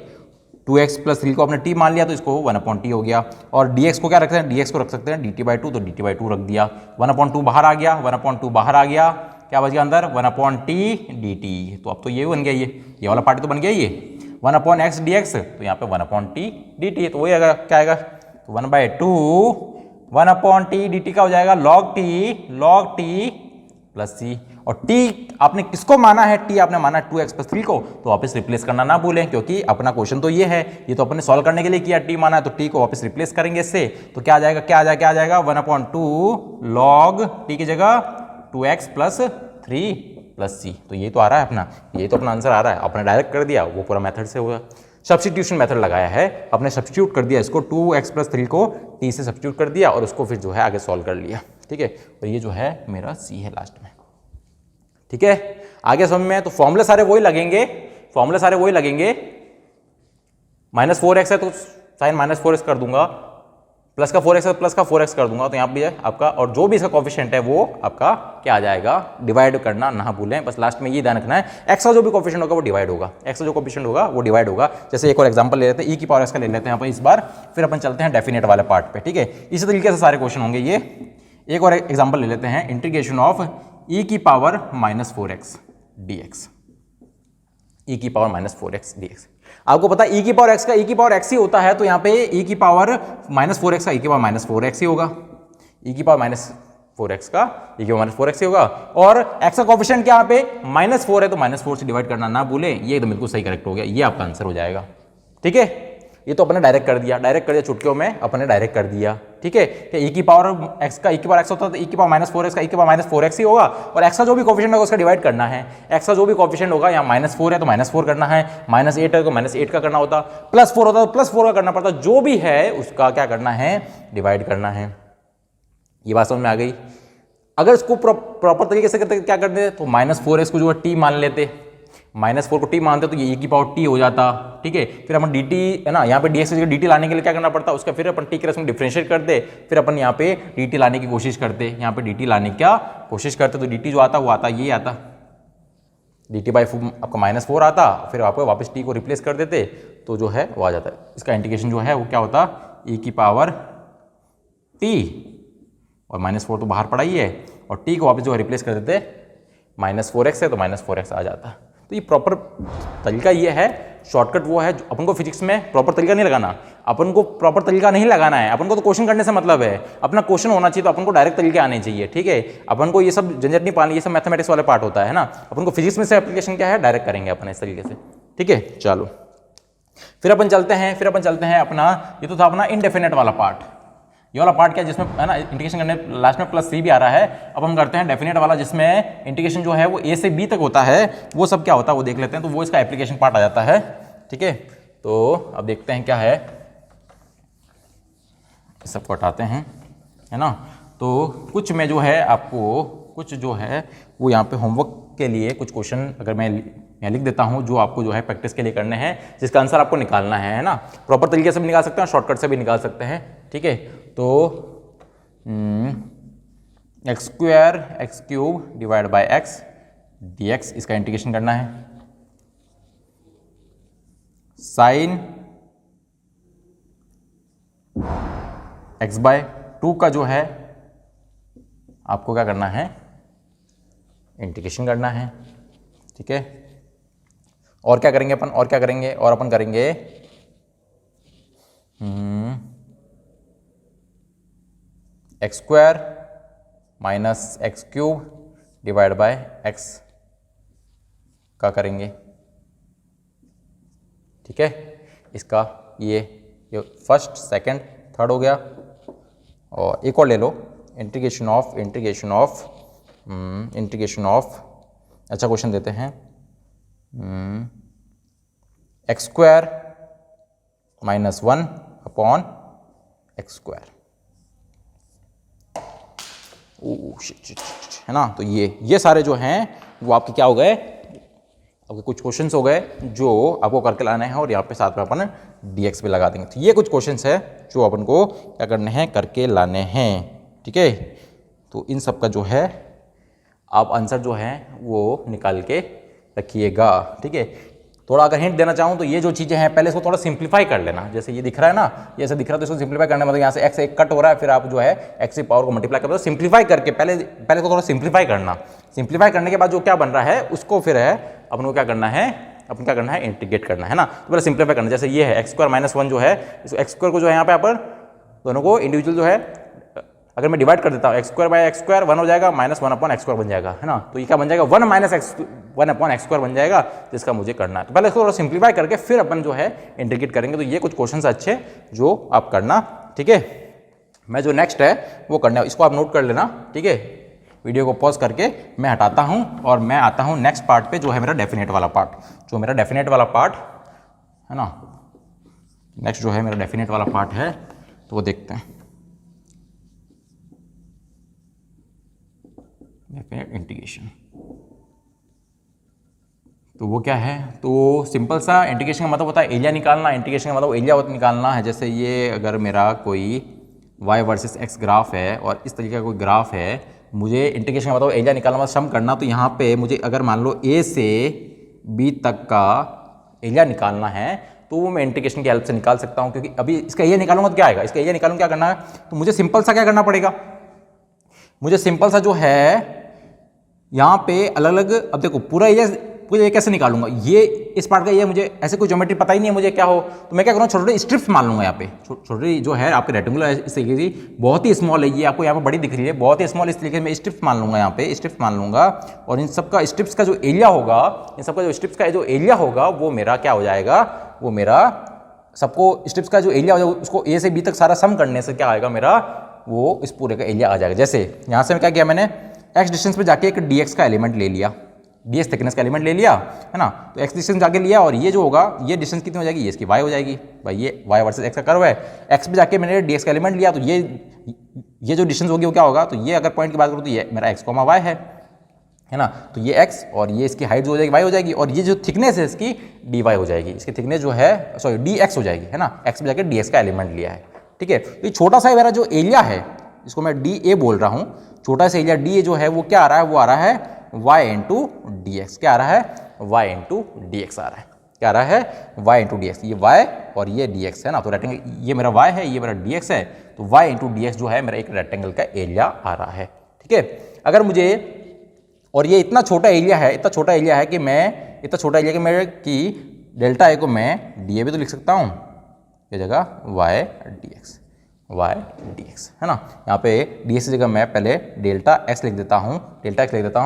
2x प्लस 3 को आपने t मान लिया तो इसको 1/t हो गया, और dx को क्या रख सकते हैं, dx को रख सकते हैं dt बाई 2, तो dt बाई 2 रख दिया। 1/2 बाहर आ गया, 1/2 बाहर आ गया, क्या बच गया अंदर 1/t dt। तो अब तो ये बन गया, ये वाला पार्ट तो बन गया, ये 1/x dx, तो यहाँ पे 1/t dt, तो वही आएगा, क्या आएगा, तो 1/2 1/t dt का हो जाएगा log t प्लस c। और t आपने किसको माना है, t आपने माना है 2x प्लस 3 को, तो वापस रिप्लेस करना ना भूलें, क्योंकि अपना क्वेश्चन तो ये है, ये तो अपने सॉल्व करने के लिए किया, t माना है तो t को वापस रिप्लेस करेंगे इससे, तो क्या आ जाएगा, क्या आ जाएगा 1/2 log t की जगह 2x प्लस 3 प्लस c। तो ये तो आ रहा है अपना, ये तो अपना आंसर आ रहा है, अपने डायरेक्ट कर दिया, वो पूरा मेथड से हुआ, सब्स्टिट्यूशन मेथड लगाया है, अपने सब्स्टिट्यूट कर दिया इसको, 2x प्लस 3 को t से सब्स्टिट्यूट कर दिया और उसको फिर जो है आगे सॉल्व कर लिया। ठीक है, और ये जो है मेरा c है लास्ट में। ठीक है, आगे समझ में, तो फॉर्मूले सारे वही लगेंगे, -4x है तो साइन -4x कर दूंगा, प्लस का 4x है तो प्लस का 4x कर दूंगा, तो यहाँ पे है आपका, और जो भी इसका कोफिशिएंट है वो आपका क्या आ जाएगा, डिवाइड करना ना भूलें, बस लास्ट में ये ध्यान रखना है, x का जो भी कोफिशिएंट होगा वो डिवाइड होगा, x का जो कोफिशिएंट होगा वो डिवाइड होगा। जैसे एक और एग्जांपल ले लेते हैं, e की पावर x का ले लेते हैं यहाँ पर इस बार, फिर अपन चलते हैं डेफिनेट वाले पार्ट पे। ठीक है, इसी तरीके से सारे क्वेश्चन होंगे ये। एक और एग्जाम्पल ले लेते हैं, इंटीग्रेशन ऑफ e की पावर -4x dx, e की पावर -4x dx। आपको पता है e की पावर x का e की पावर x ही होता है, तो यहाँ पे e की पावर -4x का e की पावर -4x ही होगा, e की पावर -4x का e की पावर -4x ही होगा, और x का कोफिशिएंट क्या यहाँ पे -4 है तो -4 से डिवाइड करना ना भूले, ये एकदम बिल्कुल सही करेक्ट हो गया, ये आपका आंसर हो जाएगा। ठीक है, ये तो अपने डायरेक्ट कर दिया चुटकियों में अपने डायरेक्ट कर दिया, ठीक है। कि e की पावर x का e की पावर x होता है तो e की पावर -4x का e की पावर -4x ही होगा, और x का जो भी कोफिशिएंट होगा उसका डिवाइड करना है। x का जो भी कोफिशिएंट होगा, यहाँ -4 है तो -4 करना है, -8 है तो -8 का करना होता, +4 होता तो +4 का करना पड़ता, जो भी है उसका क्या करना है, डिवाइड करना है। ये बात समझ में आ गई। अगर इसको प्रॉपर तरीके से करते क्या करते तो -4x को जो है t मान लेते, -4 को t मानते तो ये e की पावर t हो जाता, ठीक है। फिर अपन dt है ना, यहाँ पे dx की जगह dt लाने के लिए क्या करना पड़ता, उसका फिर अपन t के रेस्पेक्ट में डिफरेंशिएट करते, फिर अपन यहाँ पे dt लाने की कोशिश करते, यहाँ पे dt लाने की क्या कोशिश करते, तो dt जो आता वो आता ये आता, dt/4 आपका -4 आता, फिर आपको वापस t को रिप्लेस कर देते तो जो है वो आ जाता है। इसका इंटीग्रेशन जो है वो क्या होता, e की पावर t और -4 तो बाहर पड़ा ही है, और t को वापस जो है रिप्लेस कर देते, -4x है तो -4x आ जाता। तो ये प्रॉपर तरीका ये है, शॉर्टकट वो है। अपन को फिजिक्स में प्रॉपर तरीका नहीं लगाना, अपन को प्रॉपर तरीका नहीं लगाना है, अपन को तो क्वेश्चन करने से मतलब है, अपना क्वेश्चन होना चाहिए, तो अपन को डायरेक्ट तरीके आने चाहिए, ठीक है। अपन को ये सब झंझट नहीं पालनी, ये सब मैथमेटिक्स वाले पार्ट होता है ना, अपन को फिजिक्स में से एप्लीकेशन क्या है डायरेक्ट करेंगे अपन इस तरीके से, ठीक है। चलो फिर अपन चलते हैं अपना, ये तो था अपना इनडेफिनेट वाला पार्ट, ये वाला पार्ट क्या जिसमें है ना इंटीग्रेशन करने लास्ट में +c भी आ रहा है। अब हम करते हैं डेफिनेट वाला, जिसमें इंटीग्रेशन जो है वो a से b तक होता है, वो सब क्या होता है वो देख लेते हैं। तो वो इसका एप्लीकेशन पार्ट आ जाता है, ठीक है। तो अब देखते हैं क्या है, इस सबको हटाते हैं, है ना। तो कुछ में जो है आपको कुछ जो है वो यहाँ पे होमवर्क के लिए कुछ क्वेश्चन अगर मैं यहाँ लिख देता हूँ, जो आपको जो है प्रैक्टिस के लिए करने हैं, जिसका आंसर आपको निकालना है ना। प्रॉपर तरीके से भी निकाल सकते हैं, शॉर्टकट से भी निकाल सकते हैं, ठीक है। तो x² x³ divide by x dx, इसका इंटीग्रेशन करना है। साइन x/2 का जो है आपको क्या करना है, इंटीग्रेशन करना है, ठीक है। और क्या करेंगे अपन, और अपन करेंगे x² - x³ divide by x का करेंगे, ठीक है। इसका ये फर्स्ट सेकंड थर्ड हो गया, और एक और ले लो, इंटीग्रेशन ऑफ अच्छा क्वेश्चन देते हैं, x² - 1 अपॉन x², है ना। तो ये सारे जो हैं वो आपके क्या हो गए, आपके कुछ क्वेश्चंस हो गए जो आपको करके लाने हैं, और यहाँ पे साथ में अपन dx भी लगा देंगे। तो ये कुछ क्वेश्चंस है जो अपन को क्या करने हैं, करके लाने हैं, ठीक है। तो इन सब का जो है आप आंसर जो है वो निकाल के रखिएगा, ठीक है। थोड़ा अगर हिंट देना चाहूँ तो ये जो चीज़ें हैं पहले इसको थोड़ा सिंप्लीफाई कर लेना। जैसे ये दिख रहा है ना, ये ऐसे दिख रहा है तो इसको सिंप्लीफाई करने मतलब यहाँ से x एक कट हो रहा है, फिर आप जो है x की पावर को मल्टीप्लाई कर दो, सिंप्लीफाई करके पहले इसको थोड़ा सिंप्लीफाई करना। सिंप्लीफाई करने के बाद जो क्या बन रहा है उसको फिर है अपन को क्या करना है, इंटीग्रेट करना है ना। तो पहले सिंप्लीफाई करना, जैसे ये है x² - 1 जो है, इस x² को जो है यहाँ पे अपन दोनों को इंडिविजुअल जो है अगर मैं डिवाइड कर देता हूँ, x² बाय x² 1 हो जाएगा, -1 अपॉन x² बन जाएगा, है ना। तो ये क्या बन जाएगा, 1 अपॉन x² बन जाएगा, जिसका मुझे करना है। तो पहले इसको थोड़ा सिंप्लीफाई करके फिर अपन जो है इंटीग्रेट करेंगे। तो ये कुछ क्वेश्चंस अच्छे जो आप करना, ठीक है। मैं जो नेक्स्ट है वो करना है, इसको आप नोट कर लेना, ठीक है। वीडियो को पॉज करके मैं हटाता हूँ और मैं आता हूँ नेक्स्ट पार्ट पे, जो है मेरा डेफिनेट वाला पार्ट, है ना। नेक्स्ट जो है मेरा डेफिनेट वाला पार्ट है, तो वो देखते हैं, डेफिनेट इंटीग्रेशन। तो वो क्या है, तो सिंपल सा इंटीग्रेशन का मतलब होता है एरिया निकालना। इंटीग्रेशन का मतलब एरिया निकालना है। जैसे ये अगर मेरा कोई y वर्सेस x ग्राफ है और इस तरीके का कोई ग्राफ है, मुझे इंटीग्रेशन का मतलब एरिया निकालना मतलब सम करना। तो यहाँ पे मुझे अगर मान लो a से b तक का एरिया निकालना है तो वो मैं इंटीग्रेशन की हेल्प से निकाल सकता हूँ, क्योंकि अभी इसका एरिया निकालूंगा तो क्या आएगा, इसका एरिया निकालूंगा क्या करना है, तो मुझे सिंपल सा क्या करना पड़ेगा, मुझे सिंपल सा जो है यहाँ पे अलग अलग, अब देखो पूरा ये कैसे निकालूंगा, ये इस पार्ट का ये मुझे ऐसे कोई ज्योमेट्री पता ही नहीं है मुझे क्या हो, तो मैं क्या करूँगा, छोटे छोटे स्ट्रिप्स मान लूंगा। यहाँ पे छोटे जो है आपके रेक्टेंगुलर इस तरीके की बहुत ही स्मॉल है, ये आपको यहाँ पे बड़ी दिख रही है, बहुत ही स्मॉल, इस तरीके से मैं स्ट्रिप्स मान लूंगा, यहाँ पे स्ट्रिप्स मान लूंगा। और इन सब का स्ट्रिप्स का जो एरिया होगा, इन सब का जो स्ट्रिप्स का जो एरिया होगा वो मेरा क्या हो जाएगा, वो मेरा सबको स्ट्रिप्स का जो एरिया हो जाएगा उसको ए से बी तक सारा सम करने से क्या आएगा मेरा, वो इस पूरे का एरिया आ जाएगा। जैसे यहाँ से मैं क्या किया, मैंने एक्स डिस्टेंस पे जाके एक डीएक्स का एलिमेंट ले लिया, डीएक्स थिकनेस का एलिमेंट ले लिया, है ना। तो एक्स डिस्टेंस जाके लिया और ये जो होगा ये डिस्टेंस कितनी हो जाएगी, ये इसकी वाई हो जाएगी। भाई ये वाई वर्सेस एक्स का कर्व है, एक्स पे जाके मैंने डीएक्स का एलिमेंट लिया, तो ये जो डिस्टेंस होगी वो क्या होगा, तो ये अगर पॉइंट की बात करूँ तो ये मेरा एक्स कॉमा वाई है ना। तो ये x और ये इसकी हाइट जो हो जाएगी y हो जाएगी, और ये जो थिकनेस है इसकी dy हो जाएगी, इसकी थिकनेस जो है सॉरी dx हो जाएगी, है ना। x पे जाकर dx का एलिमेंट लिया है, ठीक है। तो ये छोटा सा मेरा जो एरिया है इसको मैं dA बोल रहा हूँ, छोटा सा एरिया dA जो है वो क्या आ रहा है, वो आ रहा है y इंटू dx, क्या आ रहा है, y इंटू dx आ रहा है, क्या आ रहा है, y इंटू dx, ये y और ये dx है ना। तो रेक्टेंगल ये मेरा y है, ये मेरा dx है, तो y इंटू dx जो है मेरा एक रेक्टेंगल का एरिया आ रहा है, ठीक है। अगर मुझे, और ये इतना छोटा एरिया है, इतना छोटा एरिया है कि मैं, इतना छोटा एरिया कि मैं कि डेल्टा ए को मैं डी ए भी तो लिख सकता हूँ, ये जगह वाई डी एक्स, है ना। यहाँ पे डी एक्स की जगह मैं पहले डेल्टा एक्स लिख देता हूँ,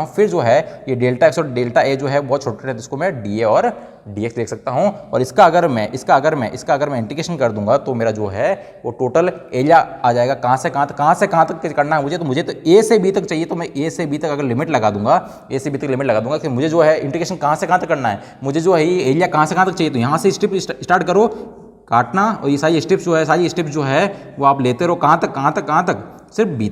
फिर जो है ये डेल्टा एक्स और डेल्टा ए जो है बहुत छोटे रहते हैं, इसको मैं डी ए और डी एक्स लिख सकता हूँ। और इसका अगर मैं इंटीग्रेशन कर दूंगा तो मेरा जो है वो टोटल एरिया आ जाएगा, कहाँ से कहाँ तक करना है मुझे, तो मुझे तो ए से बी तक चाहिए, तो मैं ए से बी तक अगर लिमिट लगा दूंगा, कि मुझे जो है इंटीग्रेशन कहाँ से कहाँ तक करना है, मुझे जो है ये एरिया कहाँ से कहाँ तक चाहिए। तो यहाँ से स्टेप स्टार्ट करो काटना, और ये सारी स्टेप्स जो है वो आप लेते रहो, कहाँ तक, सिर्फ बी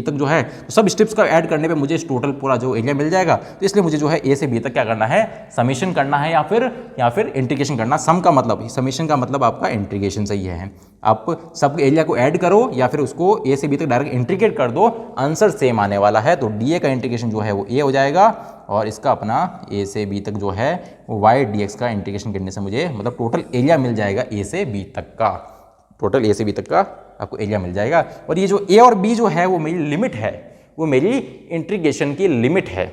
तक जो है, तो सब स्टेप्स का ऐड करने पे मुझे इस टोटल पूरा जो एरिया मिल जाएगा। तो इसलिए मुझे जो है ए से बी तक क्या करना है, समीशन करना है या फिर इंटीग्रेशन करना। सम का मतलब, समीशन का मतलब आपका इंटीग्रेशन सही है, आप सब एरिया को ऐड करो या फिर उसको ए से बी तक डायरेक्ट इंटीग्रेट कर दो, आंसर सेम आने वाला है। तो डी ए का इंटीग्रेशन जो है वो ए हो जाएगा, और इसका अपना ए से बी तक जो है वो वाई डी एक्स का इंटीग्रेशन करने से मुझे मतलब टोटल एरिया मिल जाएगा ए से बी तक का, टोटल ए से बी तक का आपको एरिया मिल जाएगा। और ये जो ए और बी जो है वो मेरी लिमिट है, वो मेरी इंटीग्रेशन की लिमिट है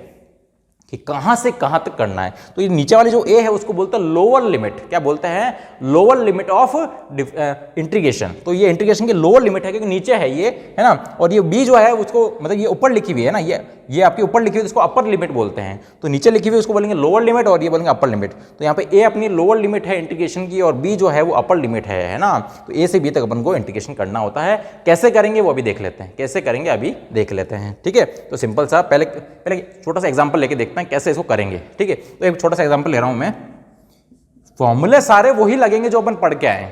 कि कहाँ से कहाँ तक करना है। तो ये नीचे वाले जो ए है उसको बोलते हैं लोअर लिमिट, क्या बोलते हैं, लोअर लिमिट ऑफ इंटीग्रेशन। तो ये इंटीग्रेशन की लोअर लिमिट है क्योंकि नीचे है ये, है ना। और ये बी जो है उसको मतलब ये ऊपर लिखी हुई है ना, ये आपकी ऊपर लिखी हुई है, इसको अपर लिमिट बोलते हैं। तो नीचे लिखी हुई उसको बोलेंगे लोअर लिमिट और ये बोलेंगे अपर लिमिट। तो यहाँ पे ए अपनी लोअर लिमिट है इंटीग्रेशन की और बी जो है वो अपर लिमिट है ना। तो ए से बी तक अपन को इंटीग्रेशन करना होता है। कैसे करेंगे वो अभी देख लेते हैं, देख लेते हैं, ठीक है। तो सिंपल सा पहले छोटा सा एग्जाम्पल लेके देखते हैं कैसे इसको करेंगे, ठीक है। तो एक छोटा सा एग्जाम्पल ले रहा हूं मैं, फॉर्मूले सारे वही लगेंगे जो अपन पढ़ के आए,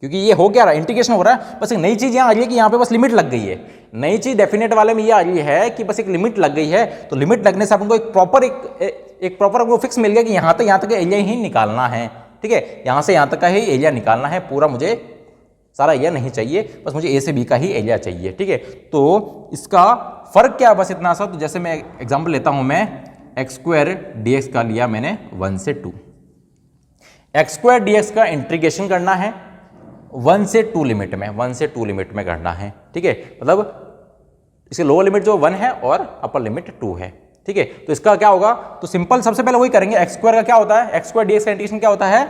क्योंकि ये हो क्या रहा है, इंटीग्रेशन हो रहा है। बस एक नई चीज यहां आ रही है कि यहां पे बस लिमिट लग गई है। नई चीज डेफिनेट वाले में ये आ रही है कि बस एक लिमिट लग गई है। तो लिमिट लगने से अपन को एक प्रॉपर आपको फिक्स मिल गया कि यहां तक एरिया ही निकालना है, ठीक है। यहां से यहां तक का ही एरिया निकालना है, पूरा मुझे सारा एरिया नहीं चाहिए, बस मुझे ए से बी का ही एरिया चाहिए, ठीक है। तो इसका फर्क क्या है, बस इतना सा। तो जैसे मैं एग्जांपल लेता हूं, मैं एक्स स्क्वायर डी का लिया मैंने 1 से 2, एक्स स्क्वायर डी का इंटीग्रेशन करना है 1 से 2 लिमिट में करना है, ठीक है। मतलब इसकी लोअर लिमिट जो 1 है और अपर लिमिट 2 है, ठीक है। तो इसका क्या होगा, तो सिंपल सबसे पहले वही करेंगे। एक्स स्क्वायर का क्या होता है, एक्स स्क्वायर डी का इंटीग्रेशन क्या होता है,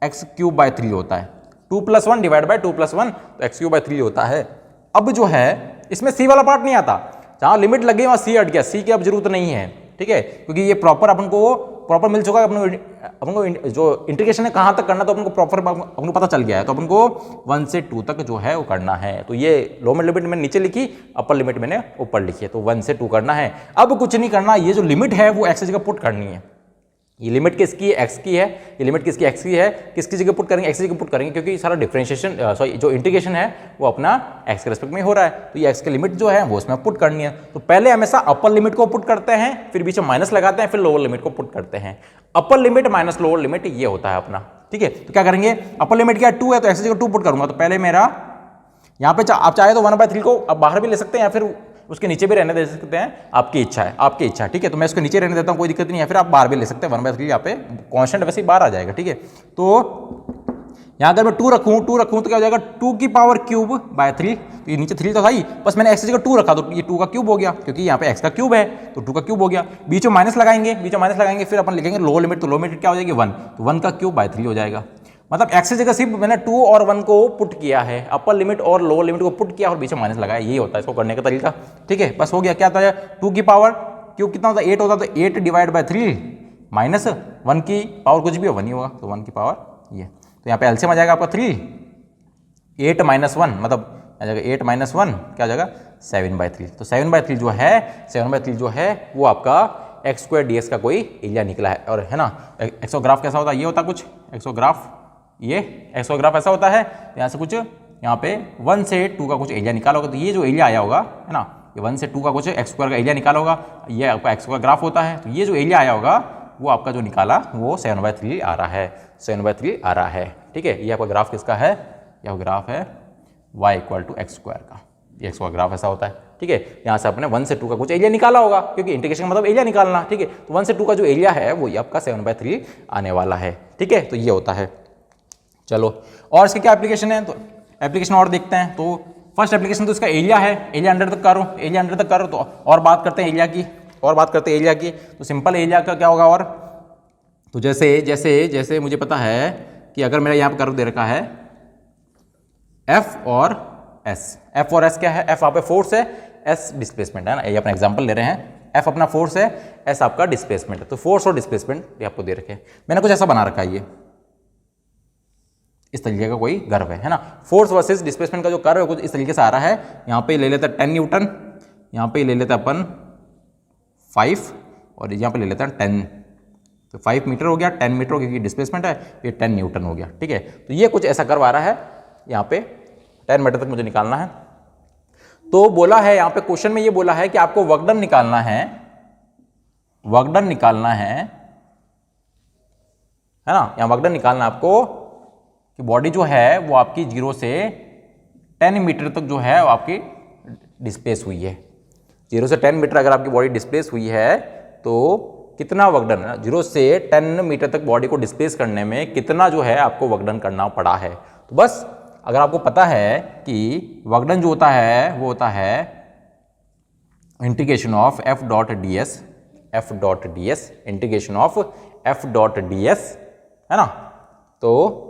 एक्स क्यूब बाय 3 होता है, 2 + 1 डिवाइड बाय 2 + 1, तो एक्स क्यूब बाय 3 होता है। अब जो है इसमें सी वाला पार्ट नहीं आता, जहां लिमिट लग गई वहां सी हट गया, सी की अब जरूरत नहीं है, ठीक है। क्योंकि ये प्रॉपर अपन को प्रॉपर मिल चुका है, अपन को जो इंटीग्रेशन है कहां तक करना, तो अपन को प्रॉपर अपन को पता चल गया है। तो अपन को 1 से 2 तक जो है वो करना है। तो ये लोअर लिमिट मैंने नीचे लिखी, अपर लिमिट मैंने ऊपर लिखी है। तो 1 से 2 करना है। अब कुछ नहीं करना, ये जो लिमिट है वो एक्स की जगह पुट करनी है। ये लिमिट किसकी है, एक्स की है। ये लिमिट किसकी, एक्स की है। किसकी जगह पुट करेंगे, एक्स की जगह पुट करेंगे, क्योंकि सारा डिफरेंशिएशन जो इंटीग्रेशन है वो अपना एक्स के रिस्पेक्ट में हो रहा है। तो ये एक्स की लिमिट जो है वो उसमें पुट करनी है। तो पहले हमेशा अपर लिमिट को पुट करते हैं, फिर बीच में माइनस लगाते हैं, फिर लोअर लिमिट को पुट करते हैं। Upper limit minus lower limit ये होता है अपना, ठीक है। तो क्या करेंगे, अपर लिमिट क्या 2 है, तो एक्स की जगह 2 पुट करूंगा। तो पहले मेरा यहाँ पे आप चाहे तो 1/3 को आप बाहर भी ले सकते हैं या फिर उसके नीचे भी रहने दे सकते हैं, आपकी इच्छा है, ठीक है। तो मैं उसके नीचे रहने देता हूँ, कोई दिक्कत नहीं है। फिर आप बाहर भी ले सकते हैं, 1/3 यहाँ पे कांस्टेंट वैसे ही बाहर आ जाएगा, ठीक है। तो यहाँ अगर मैं 2 रखूँ तो क्या हो जाएगा, 2 की पावर क्यूब बाय 3। तो ये नीचे 3 तो था ही, बस मैंने एक्स की जगह 2 रखा तो ये 2 का क्यूब हो गया, क्योंकि यहाँ पे एक्स का क्यूब है तो 2 का क्यूब हो गया। बीच में माइनस लगाएंगे, फिर अपन लिखेंगे लोअर लिमिट। तो लोअर लिमिट क्या हो जाएगी 1, तो 1 का क्यूब बाय 3 हो जाएगा। मतलब एक्स की जगह सिर्फ मैंने 2 और 1 को पुट किया है, अपर लिमिट और लोअर लिमिट को पुट किया और बीच में माइनस लगाया। यही होता है इसको करने का तरीका, ठीक है। बस हो गया। क्या होता है, 2 की पावर क्यूब कितना होता है, 8 होता है। तो 8 डिवाइड बाय 3 माइनस 1 की पावर कुछ भी हो 1 ही होगा, तो 1 की पावर ये। तो यहाँ पे एलसीएम आ जाएगा आपका 3, 8 माइनस 1 मतलब आ जाएगा 8 माइनस 1 क्या आ जाएगा 7/3। तो 7/3 जो है वो आपका एक्स स्क्वायर डी का कोई एरिया निकला है। और है ना, एक्सोग्राफ कैसा होता है, ये होता कुछ एक्सोग्राफ ऐसा होता है, यहाँ से कुछ यहाँ पे 1 से 2 का कुछ एरिया निकाला होगा। तो ये जो एरिया आया होगा है ना, ये 1 से 2 का कुछ एक्स स्क्वायर का एरिया निकाला होगा, ये आपका एक्स स्क्वायर ग्राफ होता है। तो ये जो एरिया आया होगा वो आपका जो निकाला वो 7/3 आ रहा है, 7/3 आ रहा है। ठीक है, ये आपका ग्राफ किसका है, यह ग्राफ है y = x स्क्वायर का, ये x का ग्राफ ऐसा होता है। ठीक है, यहाँ से आपने 1 से 2 का कुछ एरिया निकाला होगा, क्योंकि इंटीग्रेशन का मतलब एरिया निकालना। ठीक है, तो 1 से 2 का जो एरिया है वो आपका 7/3 आने वाला है। ठीक है, तो ये होता है। चलो और इसके क्या एप्लीकेशन है, तो एप्लीकेशन और देखते हैं। तो फर्स्ट एप्लीकेशन तो इसका एरिया है, एरिया अंडर तक करो, तो और बात करते हैं एरिया की, तो सिंपल एरिया का क्या होगा। और तो जैसे मुझे पता है कि अगर मेरा यहाँ पर कर्व दे रखा है एफ और एस क्या है, एफ आपका फोर्स है, एस डिस्प्लेसमेंट है ना, ये अपना एग्जांपल ले रहे हैं। एफ अपना फोर्स है, एस आपका डिस्प्लेसमेंट है। तो फोर्स और डिस्प्लेसमेंट ये आपको दे रखे हैं। मैंने कुछ ऐसा बना रखा है, ये इस तरीके का कोई कर्व है ना, फोर्स वर्सेस डिस्प्लेसमेंट का जो कर्व है कुछ इस तरीके से आ रहा है। यहाँ पे ले लेते हैं 10 न्यूटन, यहाँ पे ले लेते हैं अपन 5 और यहाँ पे ले लेते हैं 10। तो 5 मीटर हो गया, 10 मीटर हो गया, क्योंकि डिस्प्लेसमेंट है, ये 10 न्यूटन हो गया। ठीक है, तो ये कुछ ऐसा कर्व आ रहा है, यहाँ पे 10 मीटर तक मुझे निकालना है। तो बोला है यहाँ पे क्वेश्चन में, ये बोला है कि आपको वर्क डन निकालना है ना, यहाँ वर्क डन निकालना आपको कि बॉडी जो है वो आपकी 0 से 10 मीटर तक जो है वो आपकी डिस्प्लेस हुई है। 0 से 10 मीटर अगर आपकी बॉडी डिस्प्लेस हुई है तो कितना वर्क डन है, 0 से 10 मीटर तक बॉडी को डिस्प्लेस करने में कितना जो है आपको वर्क डन करना पड़ा है। तो बस अगर आपको पता है कि वर्क डन जो होता है वो होता है integration of F dot D S है ना, तो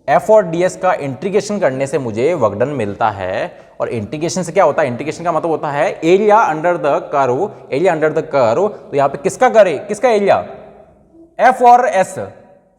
एफ और डी एस का इंटीग्रेशन करने से मुझे वर्क डन मिलता है। और इंटीग्रेशन से क्या होता है, इंटीग्रेशन का मतलब होता है एरिया अंडर द कर्व। तो यहां पे किसका एरिया, एफ और एस,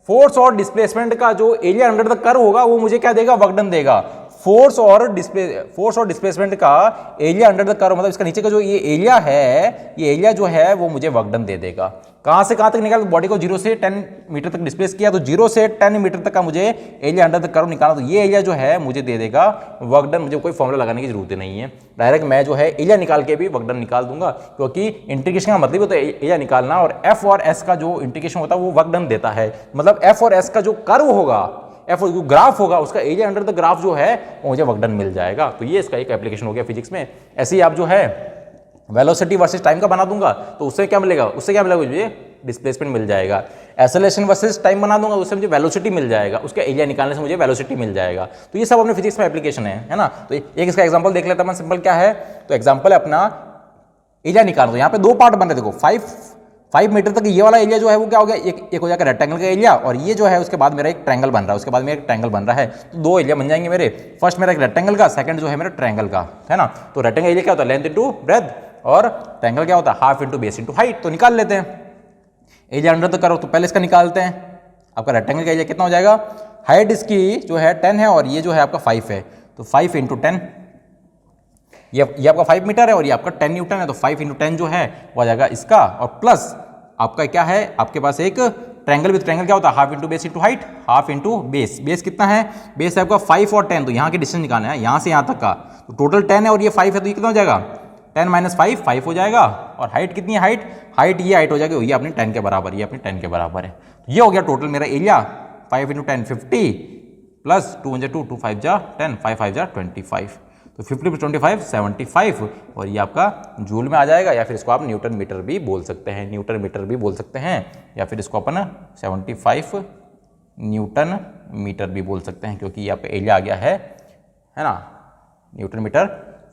फोर्स और डिस्प्लेसमेंट का जो एरिया अंडर द कर्व होगा वो मुझे क्या देगा, वर्क डन देगा। फोर्स और डिस्प्लेसमेंट का एरिया अंडर द कर्व मतलब इसका नीचे का जो ये एरिया है, ये एरिया जो है वो मुझे वर्क डन दे देगा। कहां से कहां तक निकाला, बॉडी को 0 से 10 मीटर तक डिस्प्लेस किया, तो 0 से 10 मीटर तक का मुझे एरिया अंडर द कर्व निकाला, तो ये एरिया जो है मुझे दे देगा वर्क डन। मुझे कोई फॉर्मूला लगाने की जरूरत नहीं है, डायरेक्ट मैं जो है एरिया निकाल के भी वर्क डन निकाल दूंगा, क्योंकि इंटीग्रेशन का मतलब होता है एरिया निकालना। और एफ और एस का जो इंटीग्रेशन होता है वो वर्क डन देता है, मतलब एफ और एस का जो कर्व होगा, एफ जो ग्राफ होगा, उसका एरिया अंडर द ग्राफ जो है वो मुझे वर्क डन मिल जाएगा। तो ये इसका एक एप्लीकेशन हो गया फिजिक्स में। ऐसे ही आप जो है वेलोसिटी वर्सेस टाइम का बना दूंगा, तो उससे क्या मिलेगा, मुझे डिस्प्लेसमेंट मिल जाएगा। एक्सेलरेशन वर्सेस टाइम बना दूंगा, उससे मुझे वेलोसिटी मिल जाएगा, उसका एरिया निकालने से मुझे वेलोसिटी मिल जाएगा। तो ये सब अपने फिजिक्स में एप्लीकेशन है ना। तो एक इसका एग्जांपल देख लेता हूं, सिंपल क्या है, तो एग्जांपल है अपना एरिया निकालना। तो यहाँ पे दो पार्ट बन रहे, देखो 5 मीटर तक ये वाला एरिया जो है वो क्या हो गया, एक हो जाएगा रेक्टेंगल का एरिया, और ये जो है उसके बाद मेरा एक ट्रायंगल बन रहा है, उसके बाद मेरा एक ट्रायंगल बन रहा है। तो दो एरिया बन जाएंगे मेरे, फर्स्ट मेरा एक रेक्टेंगल का, सेकंड जो है मेरा ट्रायंगल का, है ना। तो रेक्टेंगल एरिया क्या होता है, लेंथ इनटू ब्रेथ, और ट्रायंगल क्या होता है, half into base into height. तो निकाल लेते हैं एरिया अंडर द कर्व। तो पहले इसका निकालते हैं, आपका रेक्टेंगल का एरिया कितना हो जाएगा, हाइट इसकी जो है 10 है और ये जो है आपका 5 है, तो 5 इंटू 10, ये आपका 5 मीटर है और ये आपका 10 न्यूटन है, तो 5 इंटू 10 जो है वो आ जाएगा इसका, और प्लस आपका क्या है, आपके पास एक ट्रायंगल, विद ट्रायंगल क्या होता है, half into base into height, half into base. Base कितना है, बेस है आपका 5 और 10, तो यहाँ के डिस्टेंस निकालना है, यहाँ से यहाँ तक का, तो टोटल 10 है और ये 5 है, तो ये कितना हो जाएगा, 10 माइनस 5 5 हो जाएगा। और हाइट कितनी है, हाइट ये हाइट हो जाएगी, ये अपनी 10 के बराबर, ये अपनी 10 के बराबर है। तो ये हो गया टोटल मेरा एरिया, 5 इंटू 10 50 प्लस 2 1 2 2 5 जा 10 5 5 जा 25, तो 50 + 25 75, और ये आपका जूल में आ जाएगा, या फिर इसको आप न्यूटन मीटर भी बोल सकते हैं, या फिर इसको अपन 75 न्यूटन मीटर भी बोल सकते हैं, क्योंकि यहाँ पे एरिया आ गया है ना, न्यूटन मीटर,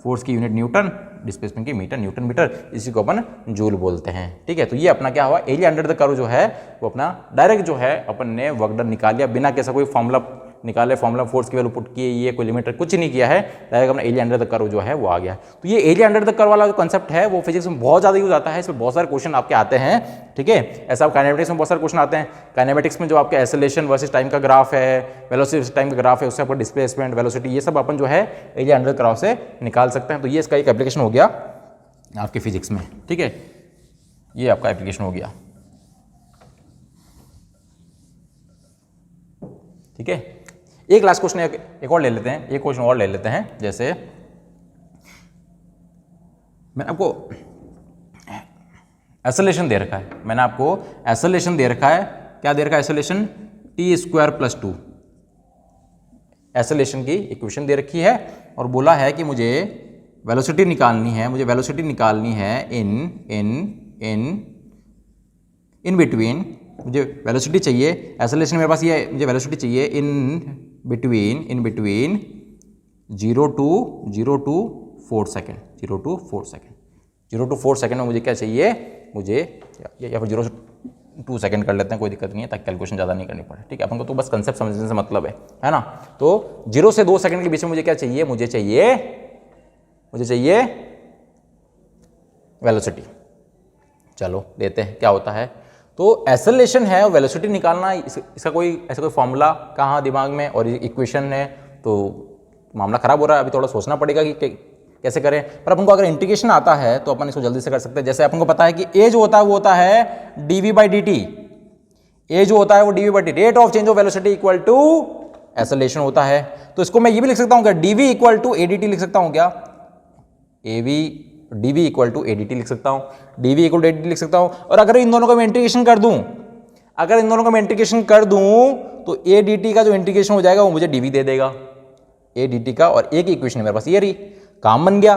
फोर्स की यूनिट न्यूटन, डिस्प्लेसमेंट की मीटर, न्यूटन मीटर, इसी को अपन जूल बोलते हैं। ठीक है, तो ये अपना क्या हुआ, एरिया अंडर द कर्व जो है वो अपना डायरेक्ट जो है अपन ने वर्क डन निकाल लिया, बिना कैसा कोई फॉर्मूला निकाले, फॉर्मूला फोर्स की वैल्यू पुट किए, ये कोई लिमिटर कुछ नहीं किया है, डायरेक्ट अपना एरिया अंडर द कर्व जो है वो आ गया। तो ये एरिया अंडर द कर्व वाला जो कंसेप्ट है वो फिजिक्स में बहुत ज़्यादा यूज आता है, इसमें बहुत सारे क्वेश्चन आपके आते हैं। ठीक है। ऐसा आप काइनेमेटिक्स में बहुत सारे क्वेश्चन आते हैं। काइनेमेटिक्स में जो आपके एक्सेलरेशन वर्सेस टाइम का ग्राफ है, वेलोसिटी वर्सेस टाइम का ग्राफ है, उससे आपको डिस्प्लेसमेंट, वेलोसिटी, ये सब अपन जो है एरिया अंडर कर्व से निकाल सकते हैं। तो ये इसका एक एप्लीकेशन हो गया आपके फिजिक्स में, ठीक है, ये आपका एप्लीकेशन हो गया, ठीक है। एक लास्ट क्वेश्चन एक और ले लेते हैं, एक क्वेश्चन और ले लेते हैं। जैसे मैंने आपको एक्सेलरेशन दे रखा है, मैंने आपको एक्सेलरेशन दे रखा है, क्या दे रखा है एक्सेलरेशन, t²+2 एक्सेलरेशन की इक्वेशन दे रखी है और बोला है कि मुझे वेलोसिटी निकालनी है, मुझे वेलोसिटी निकालनी है इन बिटवीन, मुझे वेलोसिटी चाहिए, एक्सेलरेशन मेरे पास ये, मुझे वेलोसिटी चाहिए in between 0 to 4 second, 0 to 4 second, 0 to 4 second में मुझे क्या चाहिए, मुझे या फिर 0 to 2 सेकेंड कर लेते हैं, कोई दिक्कत नहीं है, ताकि कैलकुलेशन ज़्यादा नहीं करनी पड़े, ठीक है। अपन को तो बस कंसेप्ट समझने से मतलब है ना। तो 0 से 2 सेकेंड के बीच में मुझे क्या चाहिए, मुझे चाहिए वेलोसिटी। चलो देते हैं क्या होता है। तो एक्सेलरेशन है और वेलोसिटी निकालना, इसका कोई ऐसा कोई फॉर्मूला कहाँ दिमाग में, और इक्वेशन है तो मामला खराब हो रहा है। अभी थोड़ा सोचना पड़ेगा कि कैसे करें, पर अपन को अगर इंटीग्रेशन आता है तो अपन इसको जल्दी से कर सकते हैं। जैसे अपन को पता है कि ए जो होता है वो होता है dv/dt, ए जो होता है वो dv/dt, rate of change of velocity equal to acceleration होता है। तो इसको मैं ये भी लिख सकता हूँ क्या, dv इक्वल टू adt लिख सकता हूँ क्या, dv इक्वल टू adt लिख सकता हूँ, dv इक्वल टू adt लिख सकता हूँ। और अगर इन दोनों का मैं इंटीग्रेशन कर दूं, तो adt का जो इंटीग्रेशन हो जाएगा वो मुझे dv दे देगा, adt का, और एक इक्वेशन मेरे पास ये रही, काम बन गया,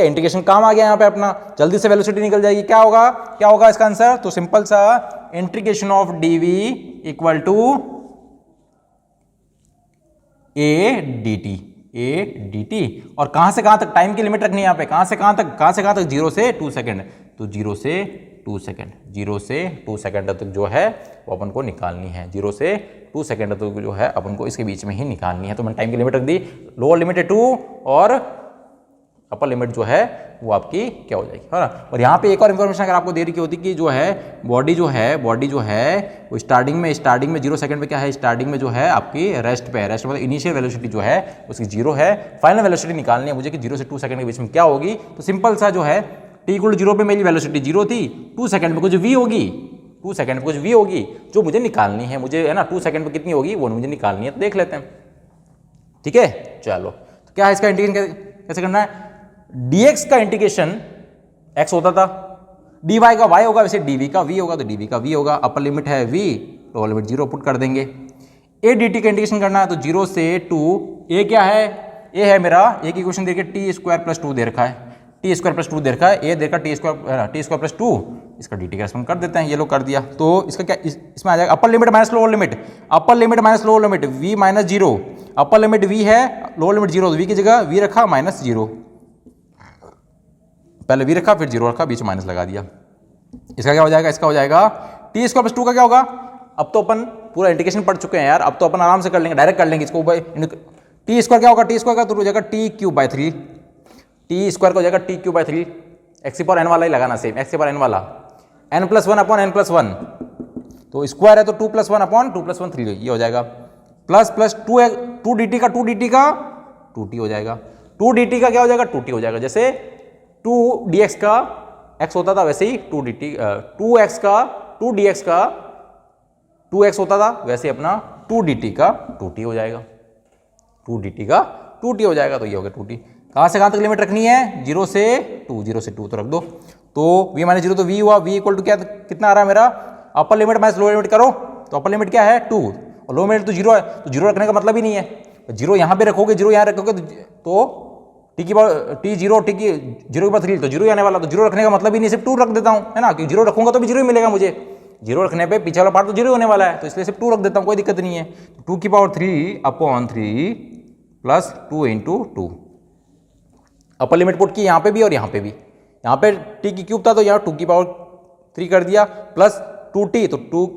इंटीग्रेशन काम आ गया यहाँ पे अपना, जल्दी से वेलोसिटी निकल जाएगी। क्या होगा इसका आंसर, तो सिंपल सा integration of dv equal to adt, और कहां से कहां तक टाइम की लिमिट रखनी है यहाँ पे, कहां से कहां तक 0 से 2 सेकेंड, तो 0 से 2 सेकेंड तक जो है वो अपन को निकालनी है, 0 से 2 सेकेंड तक जो है अपन को इसके बीच में ही निकालनी है। तो मैंने टाइम की लिमिट रख दी, लोअर लिमिट है 2 और अपर लिमिट जो है वो आपकी क्या हो जाएगी, है ना। और यहाँ पे एक और इन्फॉर्मेशन अगर आपको दे रही होती कि जो है बॉडी जो है वो स्टार्टिंग में 0 सेकंड पे क्या है, स्टार्टिंग में जो है आपकी रेस्ट पे है, रेस्ट मतलब इनिशियल वेलोसिटी जो है उसकी 0 है, फाइनल वेलोसिटी निकालनी है मुझे कि 0 से 2 सेकंड के बीच में क्या होगी। तो सिंपल सा जो है t=0 पे मेरी वेलोसिटी 0 थी, 2 सेकंड में कुछ v होगी, 2 सेकंड पे कुछ v होगी जो मुझे निकालनी है, मुझे है ना 2 सेकंड पे कितनी होगी वो मुझे निकालनी है। तो देख लेते हैं, ठीक है। चलो तो क्या है इसका इंटीग्रेशन कैसे करना है, dx का इंटीग्रेशन x होता था, dy का y होगा, वैसे dv का v होगा तो dv का v होगा, अपर लिमिट है v, लोअर लिमिट 0 पुट कर देंगे। adt का इंटीग्रेशन करना है तो 0 से 2, a क्या है, a है मेरा, a की इक्वेशन देखिए t²+2 दे रखा है, t²+2 दे रखा है, a देखा t²+2, इसका dt का रेस्पॉन्ड कर देते हैं, ये लोग कर दिया। तो इसका क्या इसमें आ जाएगा upper limit minus lower limit, v minus 0, upper limit v है, लोअर लिमिट 0, तो v की जगह v रखा -0, पहले v रखा फिर 0 रखा, बीच माइनस लगा दिया। इसका क्या हो जाएगा, इसका हो जाएगा t²+2 का क्या होगा, अब तो अपन पूरा इंटीग्रेशन पढ़ चुके हैं यार, अब तो अपन आराम से कर लेंगे, डायरेक्ट कर लेंगे इसको। t² क्या होगा, t² का तो हो जाएगा t³/3, t² का हो जाएगा t³/3, x⁴n वाला ही लगाना सेम, x⁴n वाला, n+1/n+1, तो स्क्वायर है तो 2+1/2+1 3, ये हो जाएगा, प्लस 2dt का 2t हो जाएगा, 2dt का क्या हो जाएगा 2t हो जाएगा। जैसे 2dx का x होता था वैसे ही 2x का 2x होता था, वैसे अपना 2dt का 2t हो जाएगा, 2dt का 2t हो जाएगा। तो ये हो गया 2t। कहाँ से कहाँ तक लिमिट रखनी है, 0 से 2 तो रख दो, तो v माइनस 0 तो v हुआ, v इक्वल टू क्या कितना आ रहा है मेरा, upper limit minus lower limit करो, तो अपर लिमिट क्या है 2 और लोअर लिमिट तो 0 है, तो 0 रखने का मतलब ही नहीं है, 0 यहाँ पे रखोगे, 0 यहाँ रखोगे तो t0 के बाद 3 तो 0 आने वाला, तो 0 रखने का मतलब ही नहीं, सिर्फ 2 रख देता हूँ, है ना, क्योंकि 0 रखूंगा तो भी 0 ही मिलेगा मुझे, 0 रखने पे पीछे वाला पार्ट तो 0 होने वाला है, तो इसलिए सिर्फ 2 रख देता हूँ, कोई दिक्कत नहीं है। 2⁵/3 प्लस 2 × 2, अपर लिमिट पुट की यहाँ पे भी और यहाँ पे भी, यहाँ पे t³ था तो यहाँ 2⁵3 कर दिया, प्लस 2t तो 2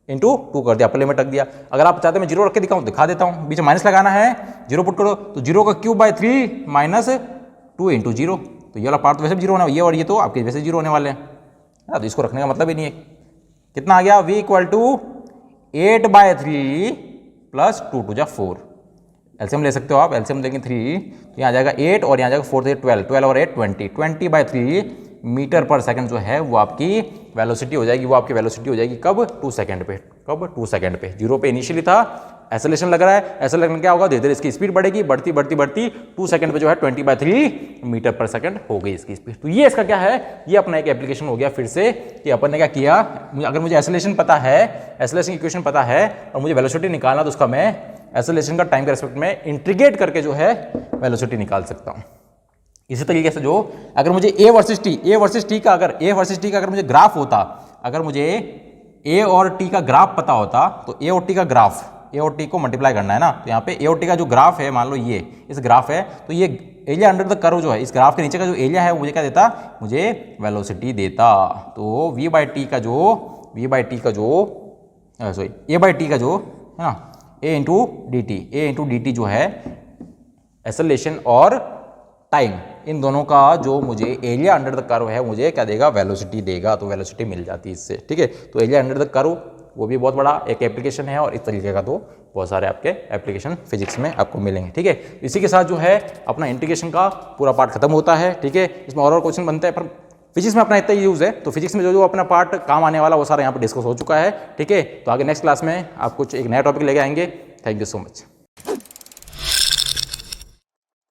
× 2 कर दिया, अपर लिमिट रख दिया। अगर आप चाहते हैं मैं 0 रख के दिखाऊँ, दिखा देता हूँ, बीच में माइनस लगाना है, 0 पुट करो तो 0⁵3 माइनस 2 × 0, तो ये वाला पार्ट तो वैसे भी 0 होना है, ये और ये तो आपके वैसे 0 होने वाले हैं, ना, तो इसको रखने का मतलब ही नहीं है। कितना आ गया, v इक्वल टू 8/3 प्लस 2 टू जा 4। एलसीएम ले सकते हो आप, एलसीएम लेंगे 3 तो यहाँ जाएगा 8 और यहाँ जाएगा 4 से 12, 12 और 8 20, 20/3 मीटर पर सेकंड जो है वो आपकी वेलोसिटी हो जाएगी। वो आपकी वेलोसिटी हो जाएगी कब, 2 सेकंड पे। कब, 2 सेकंड पे। 0 पे इनिशियली था, एक्सेलरेशन लग रहा है, ऐसा लगने क्या होगा, धीरे धीरे इसकी स्पीड बढ़ेगी, बढ़ती बढ़ती बढ़ती 2 सेकंड पे जो है 20/3 मीटर पर सेकंड हो गई इसकी स्पीड। तो ये इसका क्या है, ये अपना एक एप्लीकेशन हो गया फिर से कि अपन ने क्या किया, अगर मुझे एक्सेलरेशन पता है, एक्सेलरेशन इक्वेशन पता है और मुझे वेलोसिटी निकालना, तो उसका मैं एक्सेलरेशन का टाइम के रेस्पेक्ट में इंटीग्रेट करके जो है वेलोसिटी निकाल सकता हूँ। इसी तरीके से जो अगर मुझे a वर्सेस t का अगर मुझे ग्राफ होता, अगर मुझे a और t का ग्राफ पता होता, तो a और t का ग्राफ, a और t को मल्टीप्लाई करना है ना, तो यहाँ पे a और t का जो ग्राफ है, मान लो ये इस ग्राफ है, तो ये एरिया अंडर द कर्व जो है, इस ग्राफ के नीचे का जो एरिया है वो मुझे क्या देता, मुझे वेलोसिटी देता। तो a/t का जो है ना, a इंटू डी टी जो है एक्सेलरेशन और टाइम, इन दोनों का जो मुझे एरिया अंडर द कर्व है मुझे क्या देगा, वेलोसिटी देगा। तो वेलोसिटी मिल जाती है इससे, ठीक है। तो एरिया अंडर द कर्व वो भी बहुत बड़ा एक एप्लीकेशन है, और इस तरीके का तो बहुत सारे आपके एप्लीकेशन फिजिक्स में आपको मिलेंगे, ठीक है। इसी के साथ जो है अपना इंटीग्रेशन का पूरा पार्ट खत्म होता है, ठीक है। इसमें और क्वेश्चन बनते हैं, पर फिजिक्स में अपना इतना ही यूज़ है। तो फिजिक्स में जो अपना पार्ट काम आने वाला वो सारा यहाँ पर डिस्कस हो चुका है, ठीक है। तो आगे नेक्स्ट क्लास में आप कुछ एक नया टॉपिक लेके आएंगे। Thank you so much.